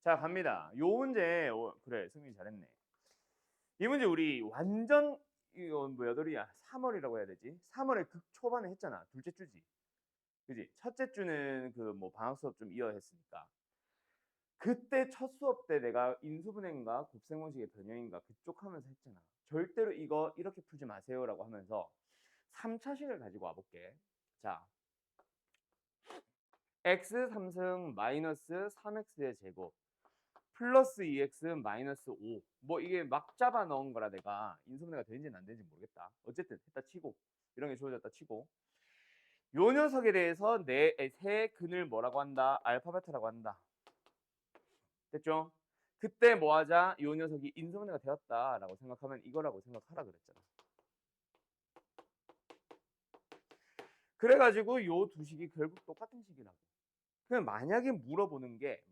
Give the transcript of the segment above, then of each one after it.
자, 갑니다. 요 문제, 그래, 승민이 잘했네. 이 문제 우리 완전, 이거 뭐 몇 월이야? 3월이라고 해야 되지? 3월에 극 초반에 했잖아. 둘째 주지. 그지? 첫째 주는 그 뭐 방학 수업 좀 이어 했으니까. 그때 첫 수업 때 내가 인수분해인가 곱셈공식의 변형인가 그쪽 하면서 했잖아. 절대로 이거 이렇게 풀지 마세요라고 하면서 3차식을 가지고 와볼게. 자, x 3승 마이너스 3x의 제곱 플러스 2x 마이너스 5. 뭐 이게 막 잡아 넣은 거라 내가 인수분해가 되는지는 안 되는지 모르겠다. 어쨌든 했다 치고 이런 게 주어졌다 치고 요 녀석에 대해서 세 근을 뭐라고 한다? 알파 베타라고 한다. 됐죠? 그때 뭐 하자? 요 녀석이 인수분해가 되었다라고 생각하면 이거라고 생각하라 그랬잖아. 그래가지고 요 두 식이 결국 똑같은 식이라고. 그럼 만약에 물어보는 게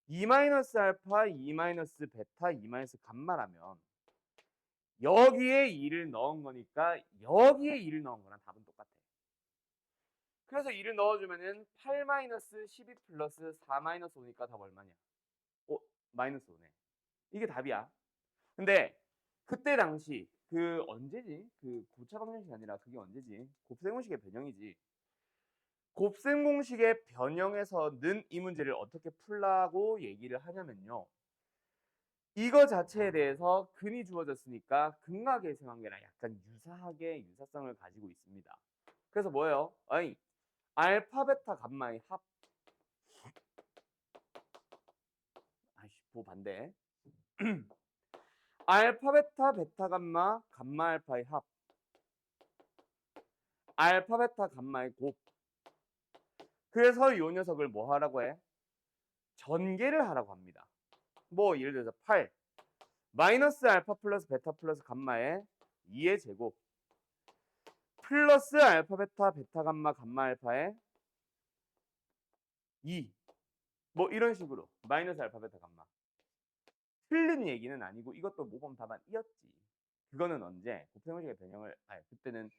2 마이너스 알파, 2 마이너스 베타, 2 마이너스 감마라면 여기에 2를 넣은 거니까 여기에 2를 넣은 거랑 답은 똑같아. 그래서 2를 넣어주면은 8 마이너스 12 플러스 4 마이너스 5니까 답 얼마냐? 마이너스 5네. 이게 답이야. 근데 그때 당시 그 언제지? 그 고차 방정식이 아니라 그게 언제지? 곱셈 공식의 변형이지. 곱셈 공식의 변형에서는 이 문제를 어떻게 풀라고 얘기를 하냐면요. 이거 자체에 대해서 근이 주어졌으니까 근각의 상관계랑 약간 유사하게 유사성을 가지고 있습니다. 그래서 뭐예요? 아니, 알파 베타 감마의 합. 아이씨, 뭐 반대. 알파 베타 베타 감마 감마 알파의 합. 알파 베타 감마의 곱. 그래서 이 녀석을 뭐 하라고 해? 전개를 하라고 합니다. 뭐 예를 들어서 8 마이너스 알파 플러스 베타 플러스 감마의 2의 제곱 플러스 알파 베타 베타 감마 감마 알파의 2 뭐 이런 식으로 마이너스 알파 베타 감마. 틀린 얘기는 아니고 이것도 모범 답안이었지. 그거는 언제? 곱셈공식의 변형을 그때는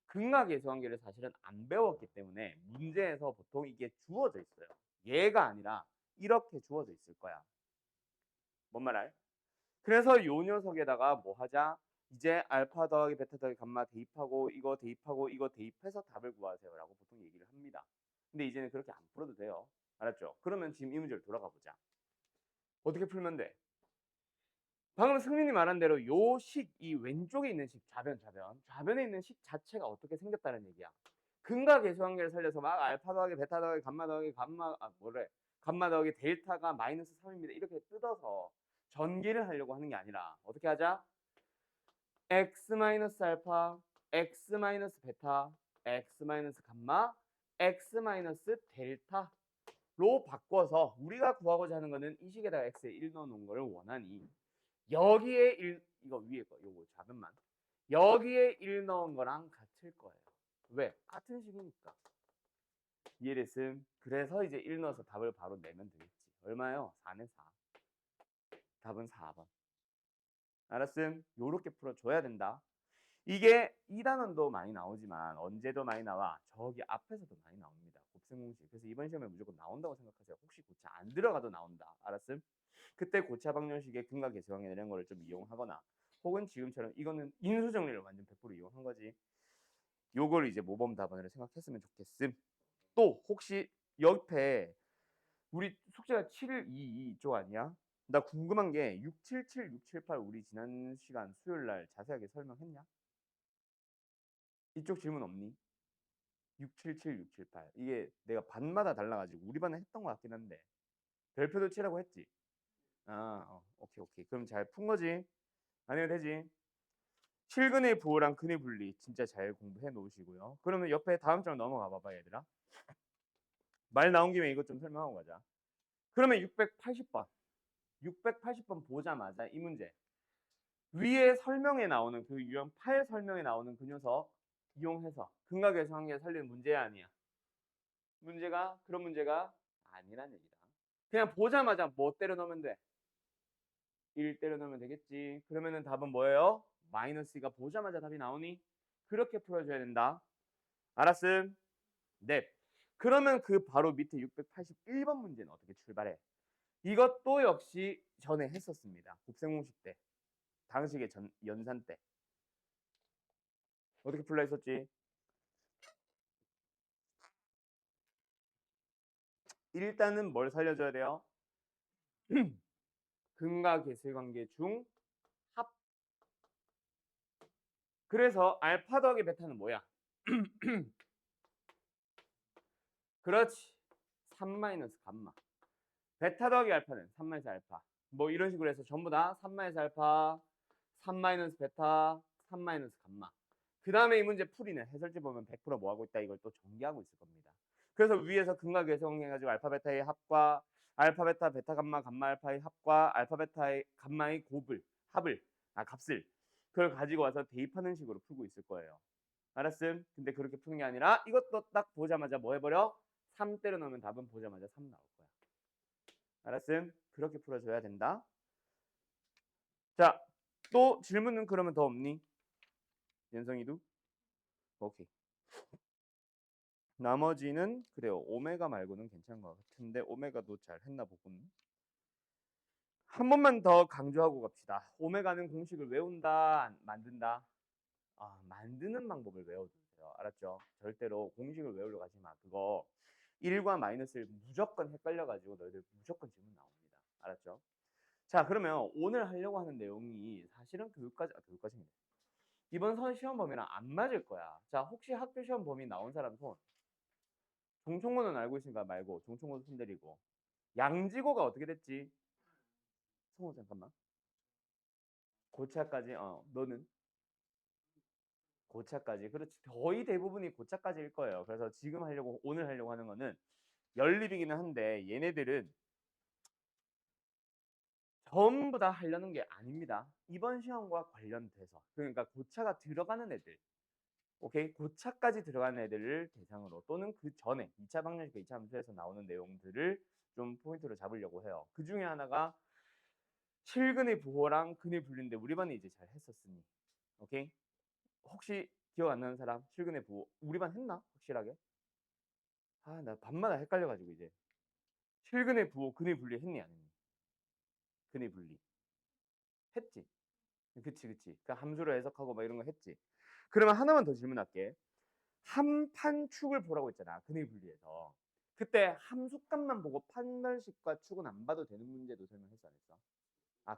극락의 수관계를 사실은 안 배웠기 때문에 문제에서 보통 이게 주어져 있어요. 얘가 아니라 이렇게 주어져 있을 거야. 뭔 말 알? 그래서 요 녀석에다가 뭐 하자? 이제 알파 더하기 베타 더하기 감마 대입하고 이거 대입하고 이거 대입해서 답을 구하세요라고 보통 얘기를 합니다. 근데 이제는 그렇게 안 풀어도 돼요. 알았죠? 그러면 지금 이 문제를 돌아가 보자. 어떻게 풀면 돼? 방금 승민이 말한 대로 요 식, 이 왼쪽에 있는 식, 좌변에 있는 식 자체가 어떻게 생겼다는 얘기야. 근과 계수관계를 살려서 막 알파 더하기 베타 더하기 감마 더하기 감마 더하기 델타가 마이너스 3입니다. 이렇게 뜯어서 전개를 하려고 하는 게 아니라 어떻게 하자? x 마이너스 알파, x 마이너스 베타, x 마이너스 감마, x 마이너스 델타로 바꿔서 우리가 구하고자 하는 거는 이 식에다가 x에 1 넣어 놓은 거를 원하니 여기에 1, 이거 위에 거, 요거 작은만 여기에 1 넣은 거랑 같을 거예요. 왜? 같은 식이니까. 이해됐음? 그래서 이제 1 넣어서 답을 바로 내면 되겠지. 얼마요? 4네 4. 답은 4번. 알았음? 요렇게 풀어줘야 된다. 이게 2단원도 많이 나오지만 언제도 많이 나와? 저기 앞에서도 많이 나옵니다. 곱셈공식. 그래서 이번 시험에 무조건 나온다고 생각하세요. 혹시 고차 안 들어가도 나온다. 알았음? 그때 고차 방정식의 근과 계수관계 이런 거를 좀 이용하거나 혹은 지금처럼 이거는 인수 정리를 완전 100% 이용한 거지. 요걸 이제 모범 답안으로 생각했으면 좋겠음. 또 혹시 옆에 우리 숙제가 7, 2, 2쪽 아니야? 나 궁금한 게 677, 678 우리 지난 시간 수요일 날 자세하게 설명했냐? 이쪽 질문 없니? 677, 678 이게 내가 반마다 달라가지고 우리 반에 했던 것 같긴 한데 별표도 치라고 했지? 오케이 오케이. 그럼 잘 푼 거지? 아니면 되지? 실근의 부호랑 근의 분리 진짜 잘 공부해 놓으시고요. 그러면 옆에 다음 장 넘어가 봐봐 얘들아. 말 나온 김에 이것 좀 설명하고 가자. 그러면 680번 680번 보자마자 이 문제 위에 설명에 나오는 그 유형 8 설명에 나오는 그 녀석 이용해서 근각에서 한개 살리는 문제야 아니야? 문제가 그런 문제가 아니란 얘기다. 그냥 보자마자 뭐 때려 넣으면 돼? 1 때려 넣으면 되겠지. 그러면은 답은 뭐예요? 마이너스 2가 보자마자 답이 나오니? 그렇게 풀어줘야 된다. 알았음? 네. 그러면 그 바로 밑에 681번 문제는 어떻게 출발해? 이것도 역시 전에 했었습니다. 곱셈공식 때. 당식의 연산 때. 어떻게 풀라 했었지? 일단은 뭘 살려줘야 돼요? 근과 계수관계 중 합. 그래서 알파 더하기 베타는 뭐야? 그렇지. 3 마이너스 감마. 베타 더하기 알파는 3 마이너스 알파. 뭐 이런 식으로 해서 전부 다 3 마이너스 알파, 3 마이너스 베타, 3 마이너스 감마. 그 다음에 이 문제 풀이는 해설지 보면 100% 뭐하고 있다 이걸 또 전개하고 있을 겁니다. 그래서 위에서 근과 계수해가지고 알파 베타의 합과 알파 베타 베타 감마 감마 알파의 합과 알파 베타의 감마의 값을 그걸 가지고 와서 대입하는 식으로 풀고 있을 거예요. 알았음? 근데 그렇게 푸는 게 아니라 이것도 딱 보자마자 뭐 해버려? 3 때려 넣으면 답은 보자마자 3 나올 거야. 알았음? 그렇게 풀어줘야 된다. 자, 또 질문은 그러면 더 없니? 연성이도? 오케이. 나머지는 그래요. 오메가 말고는 괜찮은 것 같은데 오메가도 잘 했나 보군. 한 번만 더 강조하고 갑시다. 오메가는 공식을 외운다, 만든다? 만드는 방법을 외워두세요. 알았죠? 절대로 공식을 외우려고 하지 마. 그거 1과 마이너스를 무조건 헷갈려가지고 너희들 무조건 질문 나옵니다. 알았죠? 자, 그러면 오늘 하려고 하는 내용이 사실은 교육과정입니다. 이번 선 시험 범위랑 안 맞을 거야. 자, 혹시 학교 시험 범위 나온 사람 손. 종총고는 알고 있으니까 말고 종총고도 손들이고. 양지고가 어떻게 됐지? 성호 잠깐만. 고차까지. 너는? 고차까지. 그렇지. 거의 대부분이 고차까지일 거예요. 그래서 지금 오늘 하려고 하는 거는 연립이기는 한데 얘네들은 전부 다 하려는 게 아닙니다. 이번 시험과 관련돼서. 그러니까 고차가 들어가는 애들. 오케이? 고차까지 들어가는 애들을 대상으로 또는 그 전에 2차 방정식, 2차 함수에서 나오는 내용들을 좀 포인트로 잡으려고 해요. 그 중에 하나가 실근의 부호랑 근의 분리인데 우리 반에 이제 잘 했었으니. 오케이? 혹시 기억 안 나는 사람? 실근의 부호. 우리 반 했나? 확실하게? 나 밤마다 헷갈려가지고 이제. 실근의 부호, 근의 분리 했니 안 했니? 근의 분리. 했지? 그치. 그 함수로 해석하고 막 이런 거 했지. 그러면 하나만 더 질문할게. 한판 축을 보라고 했잖아. 근의 분리에서. 그때 함수값만 보고 판별식과 축은 안 봐도 되는 문제도 설명했어 안 했어?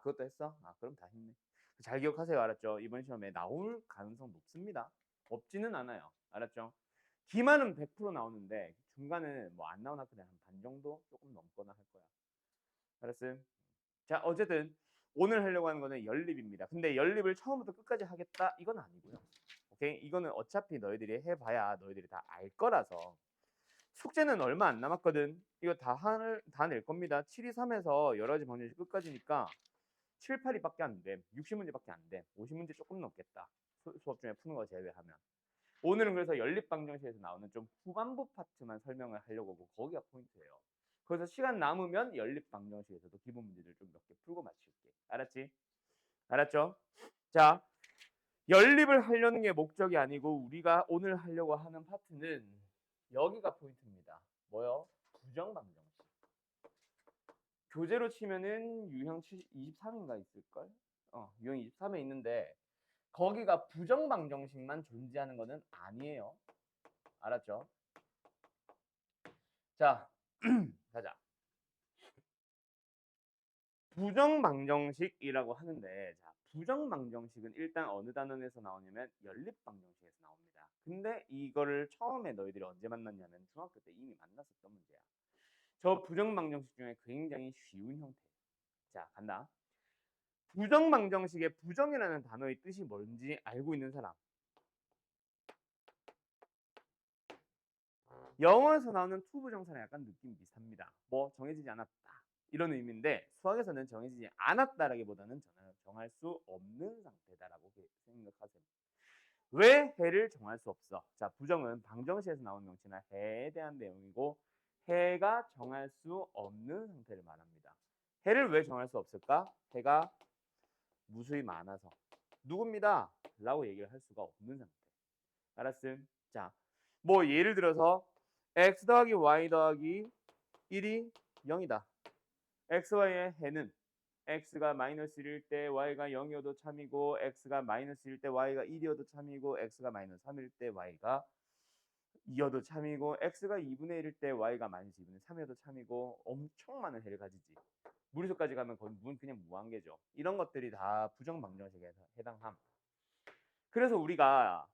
그것도 했어? 그럼 다 했네. 잘 기억하세요. 알았죠? 이번 시험에 나올 가능성 높습니다. 없지는 않아요. 알았죠? 기말은 100% 나오는데 중간은 뭐 안 나온 학교는 한 반 정도 조금 넘거나 할 거야. 알았음? 자, 어쨌든 오늘 하려고 하는 거는 연립입니다. 근데 연립을 처음부터 끝까지 하겠다 이건 아니고요. 오케이? 이거는 어차피 너희들이 해봐야 너희들이 다 알 거라서 숙제는 얼마 안 남았거든. 이거 다 낼 겁니다. 7, 2, 3에서 여러 가지 방정식 끝까지니까 7, 8이밖에 안 돼. 60문제밖에 안 돼. 50문제 조금 넘겠다. 수업 중에 푸는 거 제외하면. 오늘은 그래서 연립방정식에서 나오는 좀 후반부 파트만 설명을 하려고 하고 거기가 포인트예요. 그래서 시간 남으면 연립방정식에서도 기본 문제들 좀 몇 개 풀고 마칠게. 알았지? 알았죠? 자, 연립을 하려는 게 목적이 아니고 우리가 오늘 하려고 하는 파트는 여기가 포인트입니다. 뭐요? 부정방정식. 교재로 치면은 유형 23인가 있을걸? 유형 23에 있는데 거기가 부정방정식만 존재하는 거는 아니에요. 알았죠? 자, 가자. 부정방정식이라고 하는데 자, 부정방정식은 일단 어느 단원에서 나오냐면 연립방정식에서 나옵니다. 근데 이거를 처음에 너희들이 언제 만났냐면 중학교 때 이미 만났었던 문제야. 저 부정방정식 중에 굉장히 쉬운 형태. 자, 간다. 부정방정식의 부정이라는 단어의 뜻이 뭔지 알고 있는 사람. 영어에서 나오는 투부정사랑 약간 느낌 비슷합니다. 뭐 정해지지 않았다 이런 의미인데 수학에서는 정해지지 않았다라기보다는 정할 수 없는 상태다라고 생각하세요. 왜 해를 정할 수 없어? 자, 부정은 방정식에서 나오는 명치나 해에 대한 내용이고 해가 정할 수 없는 상태를 말합니다. 해를 왜 정할 수 없을까? 해가 무수히 많아서. 누굽니다 라고 얘기를 할 수가 없는 상태. 알았음? 자, 뭐 예를 들어서 x 더하기 y 더하기 1이 0이다. xy의 해는 x가 마이너스 1일 때 y가 0이어도 참이고 x가 마이너스 1일 때 y가 1이어도 참이고 x가 마이너스 3일 때 y가 2여도 참이고 x가 2분의 1일 때 y가 마이너스 2분의 3이어도 참이고 엄청 많은 해를 가지지. 무리수까지 가면 거의 그냥 무한계죠. 이런 것들이 다 부정방정식에 해당함. 그래서 우리가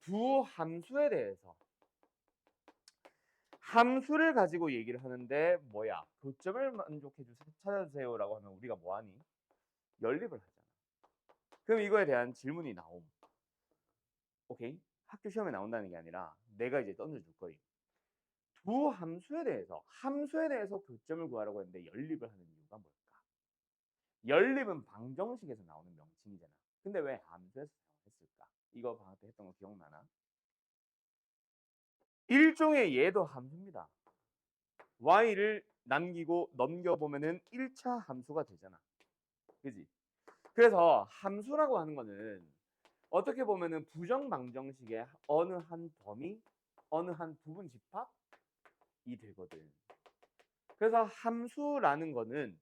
두 함수에 대해서 함수를 가지고 얘기를 하는데 뭐야? 교점을 만족해 주세요, 찾아주세요라고 하면 우리가 뭐하니? 연립을 하잖아. 그럼 이거에 대한 질문이 나옴. 오케이? 학교 시험에 나온다는 게 아니라 내가 이제 던져줄 거예요. 두 함수에 대해서 교점을 구하라고 했는데 연립을 하는 이유가 뭘까? 연립은 방정식에서 나오는 명칭이잖아. 근데 왜 함수에서 사용했을까? 이거 방학 때 했던 거 기억나나? 일종의 얘도 함수입니다. y를 남기고 넘겨보면은 1차 함수가 되잖아. 그지? 그래서 함수라고 하는 거는 어떻게 보면은 부정방정식의 어느 한 범위, 어느 한 부분 집합이 되거든. 그래서 함수라는 거는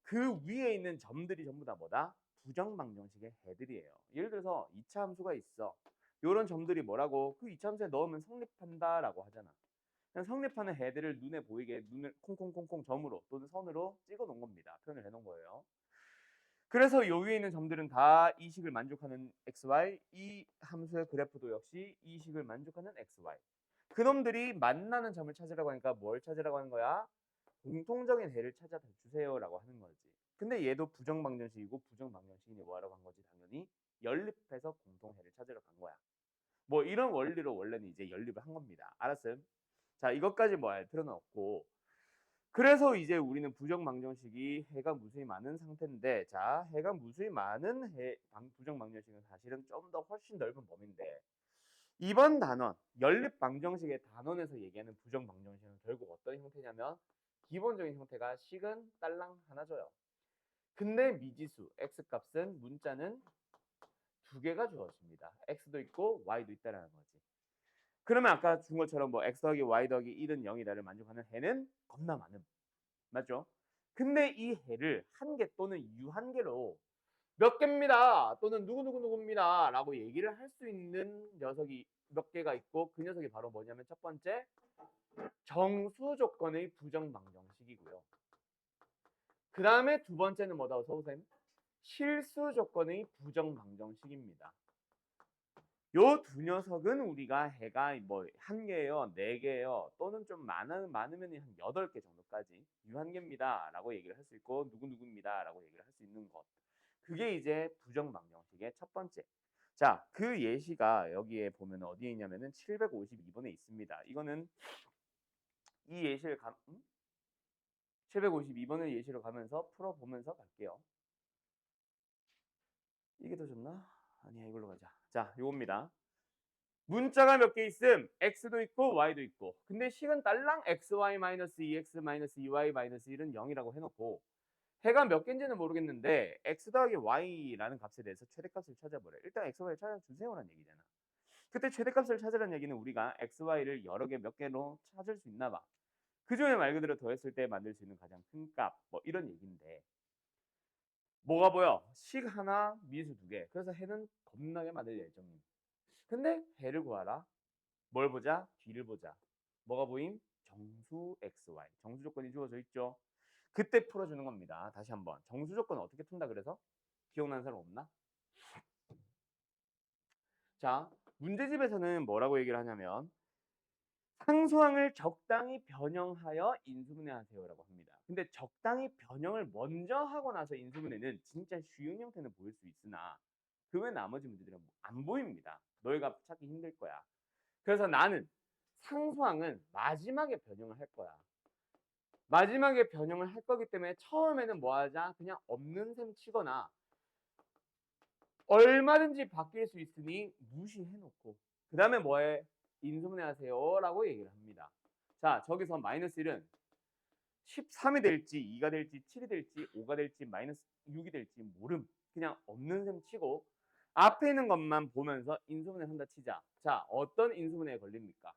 그 위에 있는 점들이 전부 다 뭐다? 부정방정식의 해들이에요. 예를 들어서 2차 함수가 있어. 이런 점들이 뭐라고? 그 2차 함수에 넣으면 성립한다라고 하잖아. 그냥 성립하는 해들을 눈에 보이게 눈을 콩콩콩콩 점으로 또는 선으로 찍어 놓은 겁니다. 표현을 해 놓은 거예요. 그래서 요 위에 있는 점들은 다 이 식을 만족하는 xy, 이 함수의 그래프도 역시 이 식을 만족하는 xy. 그놈들이 만나는 점을 찾으라고 하니까 뭘 찾으라고 하는 거야? 공통적인 해를 찾아 주세요라고 하는 거지. 근데 얘도 부정방정식이고 부정방정식이니 뭐하라고 한 거지? 당연히 연립해서 공통해를 찾으러 간 거야. 뭐 이런 원리로 원래는 이제 연립을 한 겁니다. 알았음? 자, 이것까지 뭐 알 필요는 없고, 그래서 이제 우리는 부정방정식이 해가 무수히 많은 상태인데, 자, 해가 무수히 많은 부정방정식은 사실은 좀 더 훨씬 넓은 범위인데, 이번 단원, 연립방정식의 단원에서 얘기하는 부정방정식은 결국 어떤 형태냐면 기본적인 형태가 식은 딸랑 하나 줘요. 근데 미지수 x값은 문자는 두 개가 주어집니다. x도 있고 y도 있다라는 거지. 그러면 아까 준 것처럼 뭐 x 더하기 y 더하기 1은 0이다를 만족하는 해는 겁나 많음. 맞죠? 근데 이 해를 한 개 또는 유한계로 몇 개입니다 또는 누구누구누구입니다 라고 얘기를 할 수 있는 녀석이 몇 개가 있고, 그 녀석이 바로 뭐냐면 첫 번째 정수 조건의 부정방정식이고요. 그 다음에 두 번째는 뭐다 서우쌤? 실수 조건의 부정방정식입니다. 요 두 녀석은 우리가 해가 뭐 한 개예요, 네 개예요, 또는 좀 많으면 한 8개 정도까지 유한계입니다 라고 얘기를 할 수 있고, 누구누구입니다 라고 얘기를 할 수 있는 것. 그게 이제 부정방정식의 첫 번째. 자, 그 예시가 여기에 보면 어디에 있냐면은 752번에 있습니다. 이거는 이 예시를 752번을 예시로 가면서 풀어보면서 갈게요. 이게 더 좋나? 아니야, 이걸로 가자. 자, 요겁니다. 문자가 몇 개 있음? x도 있고 y도 있고. 근데 식은 딸랑 xy-2x-2y-1은 0이라고 해놓고, 해가 몇 개인지는 모르겠는데 x 더하기 y라는 값에 대해서 최대값을 찾아보래. 일단 x, y를 찾아주세요라는 얘기잖아. 그때 최대값을 찾으라는 얘기는 우리가 x, y를 여러 개 몇 개로 찾을 수 있나 봐. 그 중에 말 그대로 더했을 때 만들 수 있는 가장 큰 값, 뭐 이런 얘기인데, 뭐가 보여? 식 하나, 미수 두 개. 그래서 해는 겁나게 만들 예정임. 근데 해를 구하라. 뭘 보자? 뒤를 보자. 뭐가 보임? 정수 xy. 정수 조건이 주어져 있죠. 그때 풀어주는 겁니다. 다시 한번. 정수 조건 어떻게 푼다 그래서? 기억나는 사람 없나? 자, 문제집에서는 뭐라고 얘기를 하냐면 상수항을 적당히 변형하여 인수분해하세요라고 합니다. 근데 적당히 변형을 먼저 하고 나서 인수분해는 진짜 쉬운 형태는 보일 수 있으나 그 외 나머지 문제들은 안 보입니다. 너희가 찾기 힘들 거야. 그래서 나는 상수항은 마지막에 변형을 할 거야. 마지막에 변형을 할 거기 때문에 처음에는 뭐 하자? 그냥 없는 셈 치거나 얼마든지 바뀔 수 있으니 무시해놓고 그 다음에 뭐해? 인수분해 하세요 라고 얘기를 합니다. 자, 저기서 마이너스 1은 13이 될지 2가 될지 7이 될지 5가 될지 마이너스 6이 될지 모름. 그냥 없는 셈 치고 앞에 있는 것만 보면서 인수분해 한다 치자. 자, 어떤 인수분해에 걸립니까?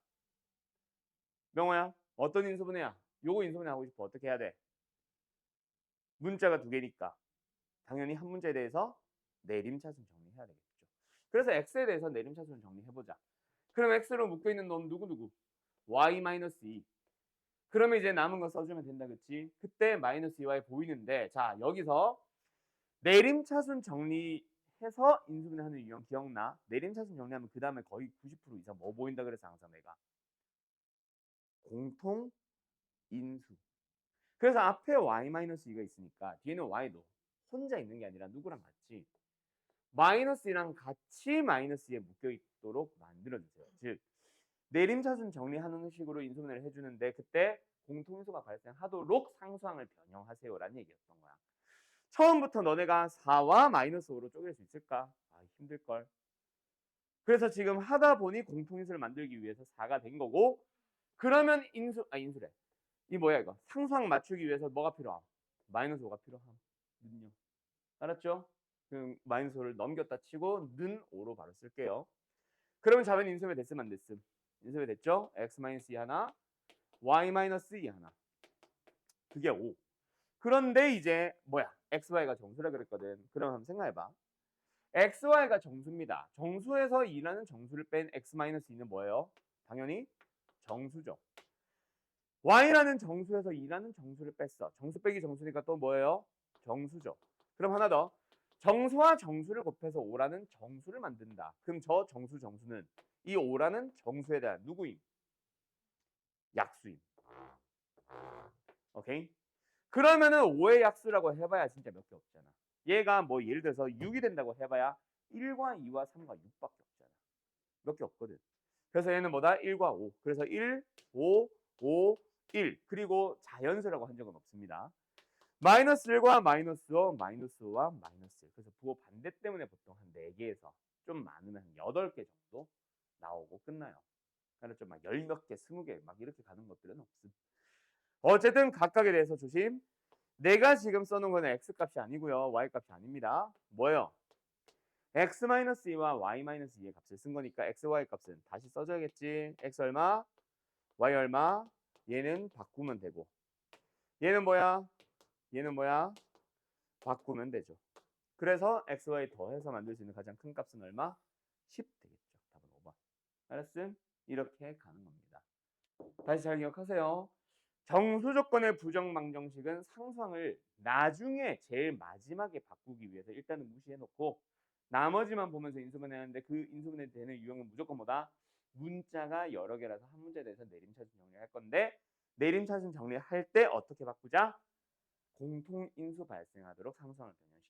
명호야, 어떤 인수분해야? 요거 인수분해 하고 싶어. 어떻게 해야 돼? 문자가 두 개니까 당연히 한 문제에 대해서 내림차순 정리해야 되겠죠. 그래서 x에 대해서 내림차순 정리해보자. 그럼 x로 묶여있는 놈 누구? y-2. 그러면 이제 남은 거 써주면 된다, 그치? 그때 마이너스 2y 보이는데, 자, 여기서 내림차순 정리해서 인수분해하는 유형 기억나? 내림차순 정리하면 그 다음에 거의 90% 이상 뭐 보인다 그래서 항상 내가 공통 인수. 그래서 앞에 y-2가 있으니까 뒤에는 y도 혼자 있는 게 아니라 누구랑 같이 마이너스 2랑 같이 마이너스 2에 묶여 있도록 만들어주세요. 즉 내림차순 정리하는 식으로 인수분해를 해주는데 그때 공통인수가 발생하도록 상수항을 변형하세요라는 얘기였던 거야. 처음부터 너네가 4와 마이너스 5로 쪼갤 수 있을까? 아, 힘들걸. 그래서 지금 하다 보니 공통인수를 만들기 위해서 4가 된 거고, 그러면 인수래. 이 뭐야 이거? 상수항 맞추기 위해서 뭐가 필요함? 마이너스 5가 필요함. 는요. 알았죠? 그럼 마이너스 5를 넘겼다 치고 는 5로 바로 쓸게요. 그러면 좌변 인수분해 됐으면 안 됐음? 인수분해 됐죠? x-2 하나, y-2 하나. 그게 5. 그런데 이제 뭐야? x, y가 정수라 그랬거든. 그럼 한번 생각해봐. x, y가 정수입니다. 정수에서 2라는 정수를 뺀 x-2는 뭐예요? 당연히 정수죠. y라는 정수에서 2라는 정수를 뺐어. 정수 빼기 정수니까 또 뭐예요? 정수죠. 그럼 하나 더. 정수와 정수를 곱해서 5라는 정수를 만든다. 그럼 저 정수는 이 5라는 정수에 대한 누구임? 약수임. 오케이? 그러면은 5의 약수라고 해봐야 진짜 몇 개 없잖아. 얘가 뭐 예를 들어서 6이 된다고 해봐야 1과 2와 3과 6밖에 없잖아. 몇 개 없거든. 그래서 얘는 뭐다? 1과 5. 그래서 1, 5, 5, 1. 그리고 자연수라고 한 적은 없습니다. 마이너스 1과 마이너스 5, 마이너스 5와 마이너스 1. 그래서 부호 반대 때문에 보통 한 4개에서 좀 많으면 한 8개 정도 나오고 끝나요. 그러니까 좀 막 10몇 개, 20개 막 이렇게 가는 것들은 없음. 어쨌든 각각에 대해서 조심. 내가 지금 써놓은 거는 x값이 아니고요. y값이 아닙니다. 뭐예요? x-2와 y-2의 값을 쓴 거니까 x, y 값은 다시 써줘야겠지. x 얼마? y 얼마? 얘는 바꾸면 되고. 얘는 뭐야? 얘는 뭐야? 바꾸면 되죠. 그래서 x, y 더해서 만들 수 있는 가장 큰 값은 얼마? 10 되겠죠. 답은 5번. 알았음? 이렇게 가는 겁니다. 다시 잘 기억하세요. 정수 조건의 부정 방정식은 상수항을 나중에 제일 마지막에 바꾸기 위해서 일단은 무시해 놓고 나머지만 보면서 인수분해 하는데 그 인수분해 되는 유형은 무조건 뭐다? 문자가 여러 개라서 한 문제에 대해서 내림차순 정리할 건데 내림차순 정리할 때 어떻게 바꾸자? 공통 인수 발생하도록 상수항을 변형시키면 돼.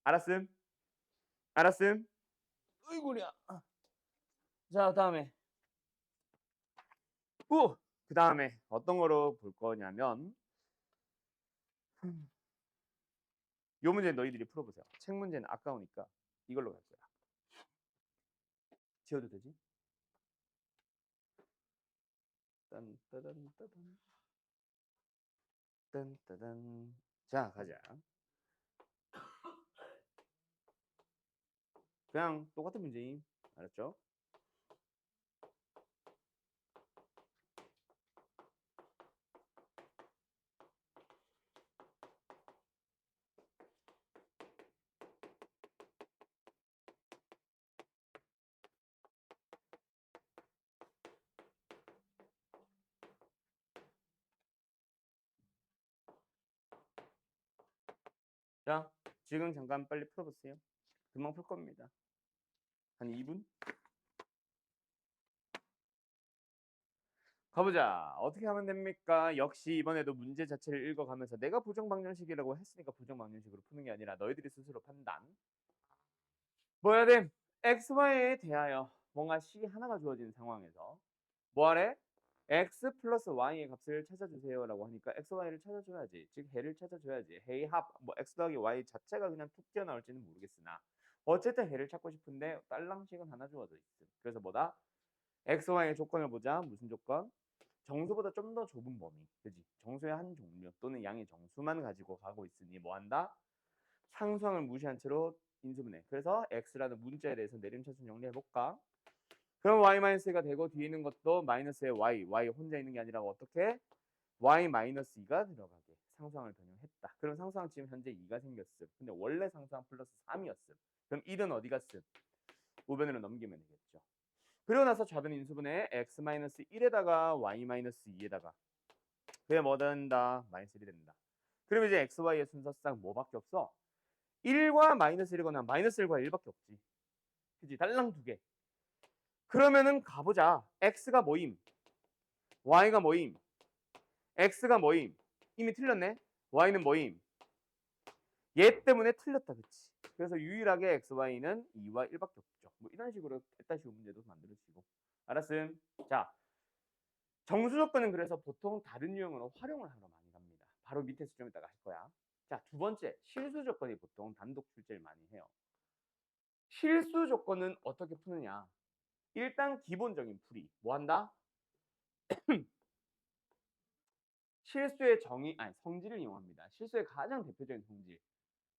알았음? 알았음? 으이구야. 자, 다음에 그 다음에 어떤 거로 볼 거냐면 요 문제 너희들이 풀어보세요. 책 문제는 아까우니까 이걸로 갈 거야. 지워도 되지? 딴따단. 딴따단. 자, 가자. 그냥 똑같은 문제임. 알았죠? 자, 지금 잠깐 빨리 풀어보세요. 금방 풀 겁니다. 한 2분? 가보자. 어떻게 하면 됩니까? 역시 이번에도 문제 자체를 읽어가면서 내가 부정방정식이라고 했으니까 부정방정식으로 푸는 게 아니라 너희들이 스스로 판단. 뭐 해야 돼? x, y에 대하여 뭔가 식이 하나가 주어진 상황에서 뭐 하래? x 플러스 y의 값을 찾아주세요라고 하니까 x, y를 찾아줘야지. 즉 해를 찾아줘야지. 해의 합, 뭐 x 더하기 y 자체가 그냥 툭 튀어나올지는 모르겠으나 어쨌든 해를 찾고 싶은데 딸랑식은 하나 주어져 있음. 그래서 뭐다? x, y의 조건을 보자. 무슨 조건? 정수보다 좀 더 좁은 범위, 그지? 정수의 한 종류 또는 양의 정수만 가지고 가고 있으니 뭐한다? 상수항을 무시한 채로 인수분해. 그래서 x라는 문자에 대해서 내림차순 정리해볼까? 그럼 y-가 되고 뒤에 있는 것도 마이너스의 y 혼자 있는 게 아니라 어떻게? y-2가 들어가게 상수항을 변형했다. 그럼 상수항 지금 현재 2가 생겼음. 근데 원래 상수항 플러스 3이었음. 그럼 1은 어디 갔음? 우변으로 넘기면 되겠죠. 그리고 나서 좌변 인수분해 x-1에다가 y-2에다가 그게 뭐 된다? 마이너스 1이 된다. 그럼 이제 xy의 순서상 뭐밖에 없어? 1과 마이너스 1이거나 마이너스 1과 1밖에 없지. 그지? 달랑 두 개. 그러면은 가보자. x가 뭐임? y가 뭐임? x가 뭐임? 이미 틀렸네. y는 뭐임? 얘 때문에 틀렸다. 그치? 그래서 유일하게 x, y는 2와 1밖에 없죠. 뭐 이런 식으로 됐다 쉬운 문제도 만들어지고. 알았음? 자, 정수 조건은 그래서 보통 다른 유형으로 활용을 하러 많이 갑니다. 바로 밑에서 좀 이따가 할 거야. 자, 두 번째, 실수 조건이 보통 단독 출제를 많이 해요. 실수 조건은 어떻게 푸느냐? 일단 기본적인 풀이. 뭐 한다? 실수의 성질을 이용합니다. 실수의 가장 대표적인 성질.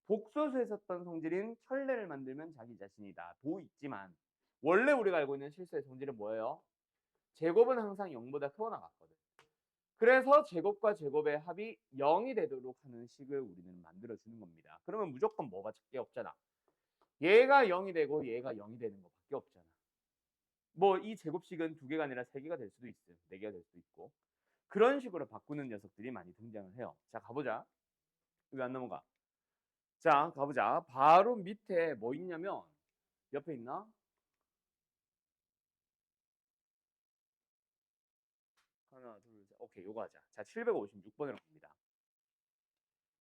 복소수에 썼던 성질인 혈례를 만들면 자기 자신이다. 도 있지만 원래 우리가 알고 있는 실수의 성질은 뭐예요? 제곱은 항상 0보다 크거나 같거든. 그래서 제곱과 제곱의 합이 0이 되도록 하는 식을 우리는 만들어주는 겁니다. 그러면 무조건 뭐가 밖에 없잖아. 얘가 0이 되고 얘가 0이 되는 것밖에 없잖아. 뭐 이 제곱식은 2개가 아니라 3개가 될 수도 있어요. 4개가 될 수도 있고. 그런 식으로 바꾸는 녀석들이 많이 등장을 해요. 자, 가보자. 왜 안 넘어가? 자, 가보자. 바로 밑에 뭐 있냐면 옆에 있나? 하나, 둘, 셋. 오케이, 요거 하자. 자, 756번으로 갑니다.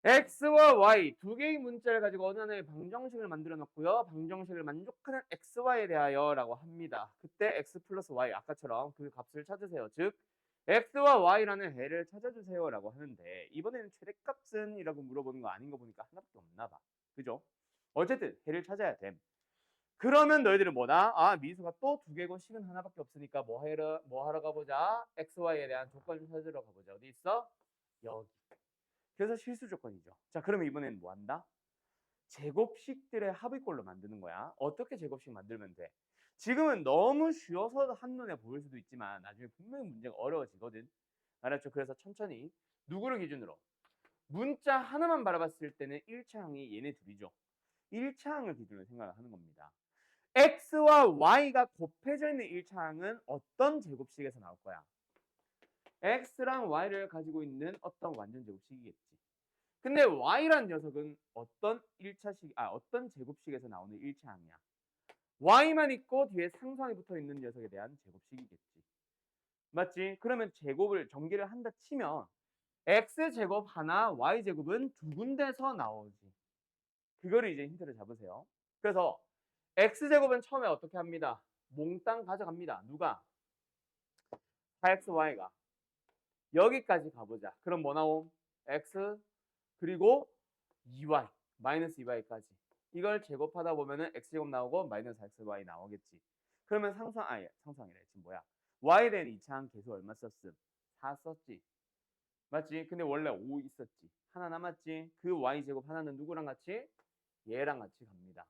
x와 y 두 개의 문자를 가지고 어느 하나의 방정식을 만들어 놓고요. 방정식을 만족하는 xy에 대하여라고 합니다. 그때 x 플러스 y 아까처럼 그 값을 찾으세요. 즉 x와 y라는 해를 찾아주세요라고 하는데 이번에는 최대값은 이라고 물어보는 거 아닌 거 보니까 하나밖에 없나 봐. 그죠? 어쨌든 해를 찾아야 돼. 그러면 너희들은 뭐다? 아, 미수가 또 2개고 식은 하나밖에 없으니까 뭐 하러 가보자? xy에 대한 조건을 찾으러 가보자. 어디 있어? 여기. 그래서 실수 조건이죠. 자, 그러면 이번에는 뭐 한다? 제곱식들의 합의꼴로 만드는 거야. 어떻게 제곱식 만들면 돼? 지금은 너무 쉬워서 한눈에 보일 수도 있지만 나중에 분명히 문제가 어려워지거든. 알았죠? 그래서 천천히 누구를 기준으로? 문자 하나만 바라봤을 때는 1차항이 얘네 둘이죠. 1차항을 기준으로 생각을 하는 겁니다. x와 y가 곱해져 있는 1차항은 어떤 제곱식에서 나올 거야? x랑 y를 가지고 있는 어떤 완전 제곱식이겠지. 근데 y라는 녀석은 어떤 제곱식에서 나오는 1차항이야. y만 있고 뒤에 상수항이 붙어 있는 녀석에 대한 제곱식이겠지. 맞지? 그러면 제곱을 전개를 한다 치면 x제곱 하나, y제곱은 두 군데서 나오지. 그거를 이제 힌트를 잡으세요. 그래서 x제곱은 처음에 어떻게 합니다? 몽땅 가져갑니다. 누가? 4xy가. 여기까지 가보자. 그럼 뭐 나옴? x 그리고 2y 마이너스 2y까지 이걸 제곱하다 보면은 x제곱 나오고 마이너스 4xy 나오겠지. 그러면 상상이래. 지금 뭐야? y에 대한 2차항 계수 얼마 썼음? 4 썼지. 맞지? 근데 원래 5 있었지. 하나 남았지. 그 y제곱 하나는 누구랑 같이? 얘랑 같이 갑니다.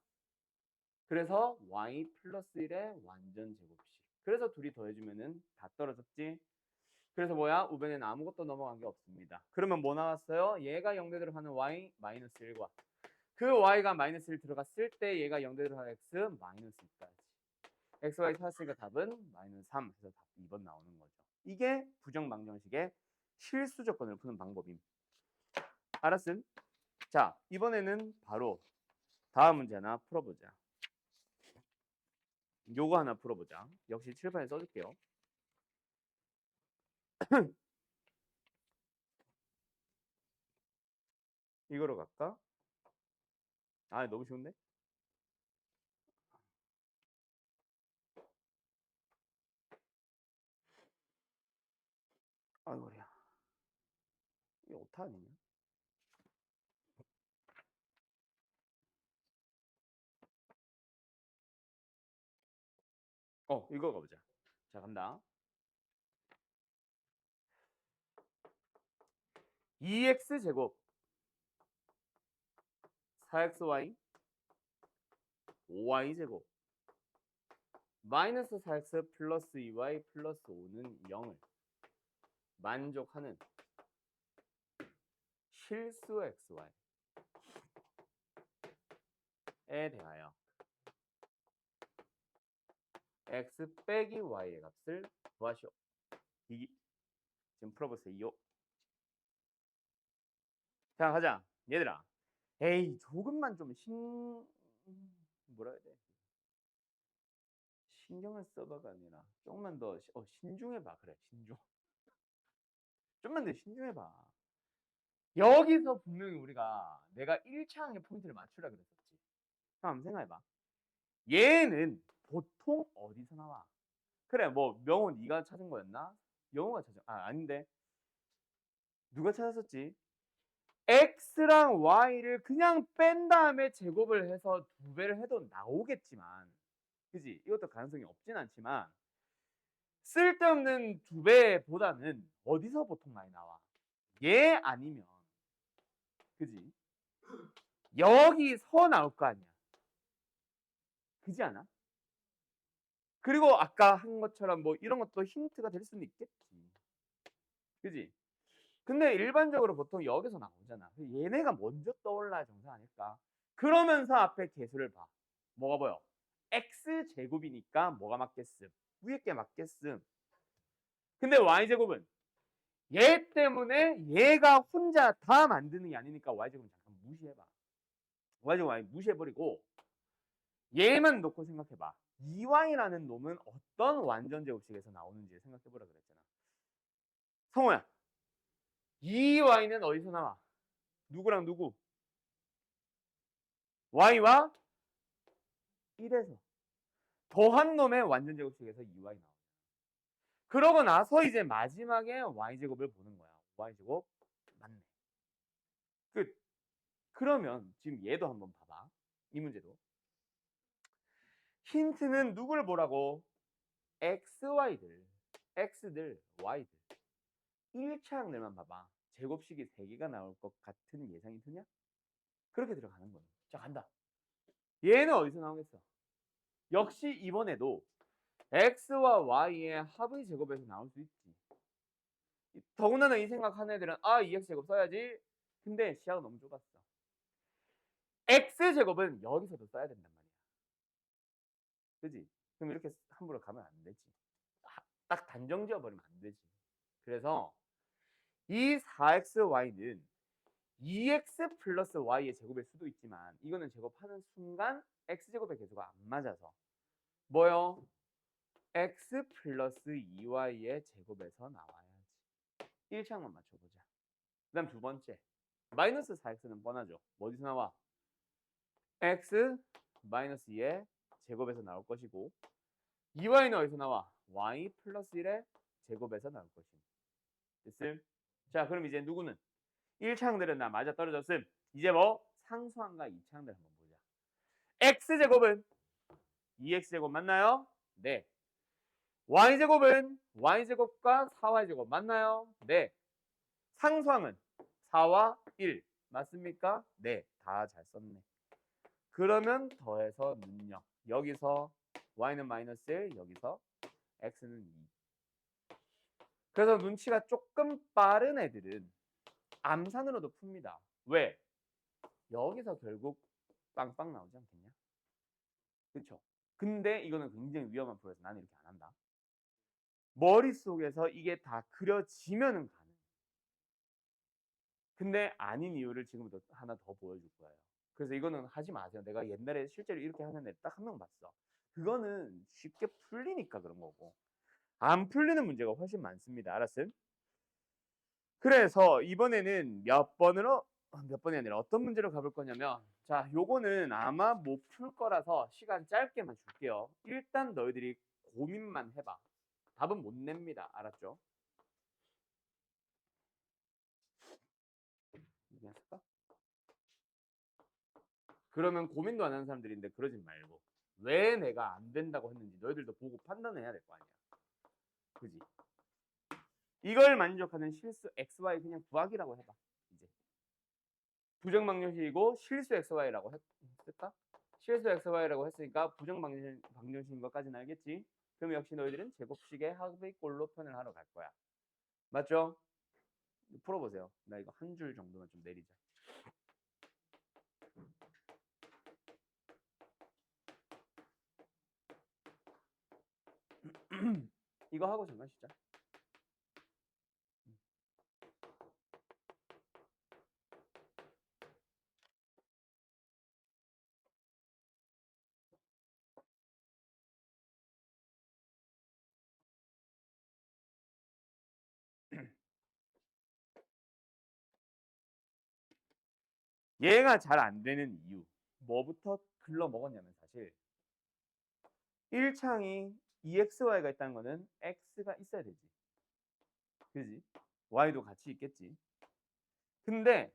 그래서 y 플러스 1의 완전 제곱식. 그래서 둘이 더해주면은 다 떨어졌지. 그래서 뭐야? 우변에는 아무것도 넘어간 게 없습니다. 그러면 뭐 나왔어요? 얘가 0대대로 하는 y 마이너스 1과 그 y가 마이너스 1 들어갔을 때 얘가 0대대로 하는 x 마이너스 2까지. xy 찾았으니까 답은 마이너스 3. 그래서 답 2번 나오는 거죠. 이게 부정방정식의 실수 조건을 푸는 방법임. 알았음? 자, 이번에는 바로 다음 문제 하나 풀어보자. 요거 하나 풀어보자. 역시 칠판에 써줄게요. 이거로 갈까? 아, 너무 쉬운데? 아이고, 머리야. 이게 오타 아니냐? 이거 가보자. 자, 간다. 2x제곱 4xy 5y제곱 마이너스 4x 플러스 2y 플러스 5는 0을 만족하는 실수 xy에 대하여 x 빼기 y의 값을 구하시오. 이기 지금 풀어보세요. 자, 가자. 얘들아. 에이, 조금만 좀 뭐라 해야 돼? 신경을 써봐가 아니라 조금만 더 신중해봐. 그래, 신중. 좀만 더 신중해봐. 여기서 분명히 우리가 내가 1차항의 포인트를 맞추라 그랬었지. 한번 생각해봐. 얘는 보통 어디서 나와? 그래, 뭐 명호 네가 찾은 거였나? 영호가 찾은 아닌데 누가 찾았었지? x랑 y를 그냥 뺀 다음에 제곱을 해서 2배를 해도 나오겠지만, 그지? 이것도 가능성이 없진 않지만 쓸데없는 2배보다는 어디서 보통 많이 나와? 얘 아니면, 그지? 여기서 나올 거 아니야. 그지 않아? 그리고 아까 한 것처럼 뭐 이런 것도 힌트가 될 수는 있겠지. 그지? 근데 일반적으로 보통 여기서 나오잖아. 얘네가 먼저 떠올라야 정상 아닐까? 그러면서 앞에 개수를 봐. 뭐가 보여? x제곱이니까 뭐가 맞겠음? 위에 게 맞겠음. 근데 y제곱은 얘 때문에 얘가 혼자 다 만드는 게 아니니까 y제곱은 잠깐 무시해봐. y제곱 아니 무시해버리고 얘만 놓고 생각해봐. 2y라는 놈은 어떤 완전 제곱식에서 나오는지 생각해보라 그랬잖아. 성호야, 2y는 어디서 나와? 누구랑 누구? y와 1에서 더한 놈의 완전 제곱식에서 2y 나와. 그러고 나서 이제 마지막에 y제곱을 보는 거야. y제곱 맞네. 끝. 그러면 지금 얘도 한번 봐봐. 이 문제도. 힌트는 누굴 보라고? xy들, x들, y들. 1차항들만 봐봐. 제곱식이 3개가 나올 것 같은 예상이 드냐? 그렇게 들어가는 거예요. 자, 간다. 얘는 어디서 나오겠어? 역시 이번에도 x와 y의 합의 제곱에서 나올 수 있지. 더군다나 이 생각하는 애들은 2x제곱 써야지. 근데 시야가 너무 좁았어. x제곱은 여기서도 써야 된단 말이야. 그지? 그럼 이렇게 함부로 가면 안 되지. 딱 단정 지어버리면 안 되지. 그래서 이 4xy는 2x 플러스 y의 제곱일 수도 있지만 이거는 제곱하는 순간 x제곱의 개수가 안 맞아서 뭐요? x 플러스 2y의 제곱에서 나와야지. 1차만 맞춰보자. 그 다음 두 번째. 마이너스 4x는 뻔하죠. 어디서 나와? x 마이너스 2의 제곱에서 나올 것이고 2y는 어디서 나와? y 플러스 1의 제곱에서 나올 것입니다. 됐음? 자, 그럼 이제 누구는? 1차항들은 나 맞아 떨어졌음. 이제 뭐? 상수항과 2차항들 한번 보자. x제곱은 2x제곱 맞나요? 네. y제곱은 y제곱과 4y제곱 맞나요? 네. 상수항은 4와 1 맞습니까? 네. 다 잘 썼네. 그러면 더해서 능력. 여기서 y는 마이너스 1, 여기서 x는 2. 그래서 눈치가 조금 빠른 애들은 암산으로도 풉니다. 왜? 여기서 결국 빵빵 나오지 않겠냐? 그렇죠? 근데 이거는 굉장히 위험한 프로에서 나는 이렇게 안 한다. 머릿속에서 이게 다 그려지면은 가능. 근데 아닌 이유를 지금부터 하나 더 보여줄 거예요. 그래서 이거는 하지 마세요. 내가 옛날에 실제로 이렇게 하는 애 딱 한 명 봤어. 그거는 쉽게 풀리니까 그런 거고 안 풀리는 문제가 훨씬 많습니다. 알았음? 그래서 이번에는 몇 번이 아니라 어떤 문제를 가볼 거냐면 자, 요거는 아마 못 풀 거라서 시간 짧게만 줄게요. 일단 너희들이 고민만 해봐. 답은 못 냅니다. 알았죠? 이해했을까? 그러면 고민도 안 하는 사람들인데 그러지 말고 왜 내가 안 된다고 했는지 너희들도 보고 판단해야 될 거 아니야. 그지? 이걸 만족하는 실수 xy 그냥 구하기라고 해봐. 부정방정식이고 실수 xy라고 했을까? 실수 xy라고 했으니까 부정방정식인 것까지는 알겠지? 그럼 역시 너희들은 제곱식의 합의꼴로 표현을 하러 갈 거야. 맞죠? 풀어보세요. 나 이거 한 줄 정도만 좀 내리자. 이거 하고 잠깐 쉬자. 얘가 잘 안 되는 이유. 뭐부터 글러 먹었냐면 사실 1창이 EXY가 있다는 거는 X가 있어야 되지. 그지? Y도 같이 있겠지. 근데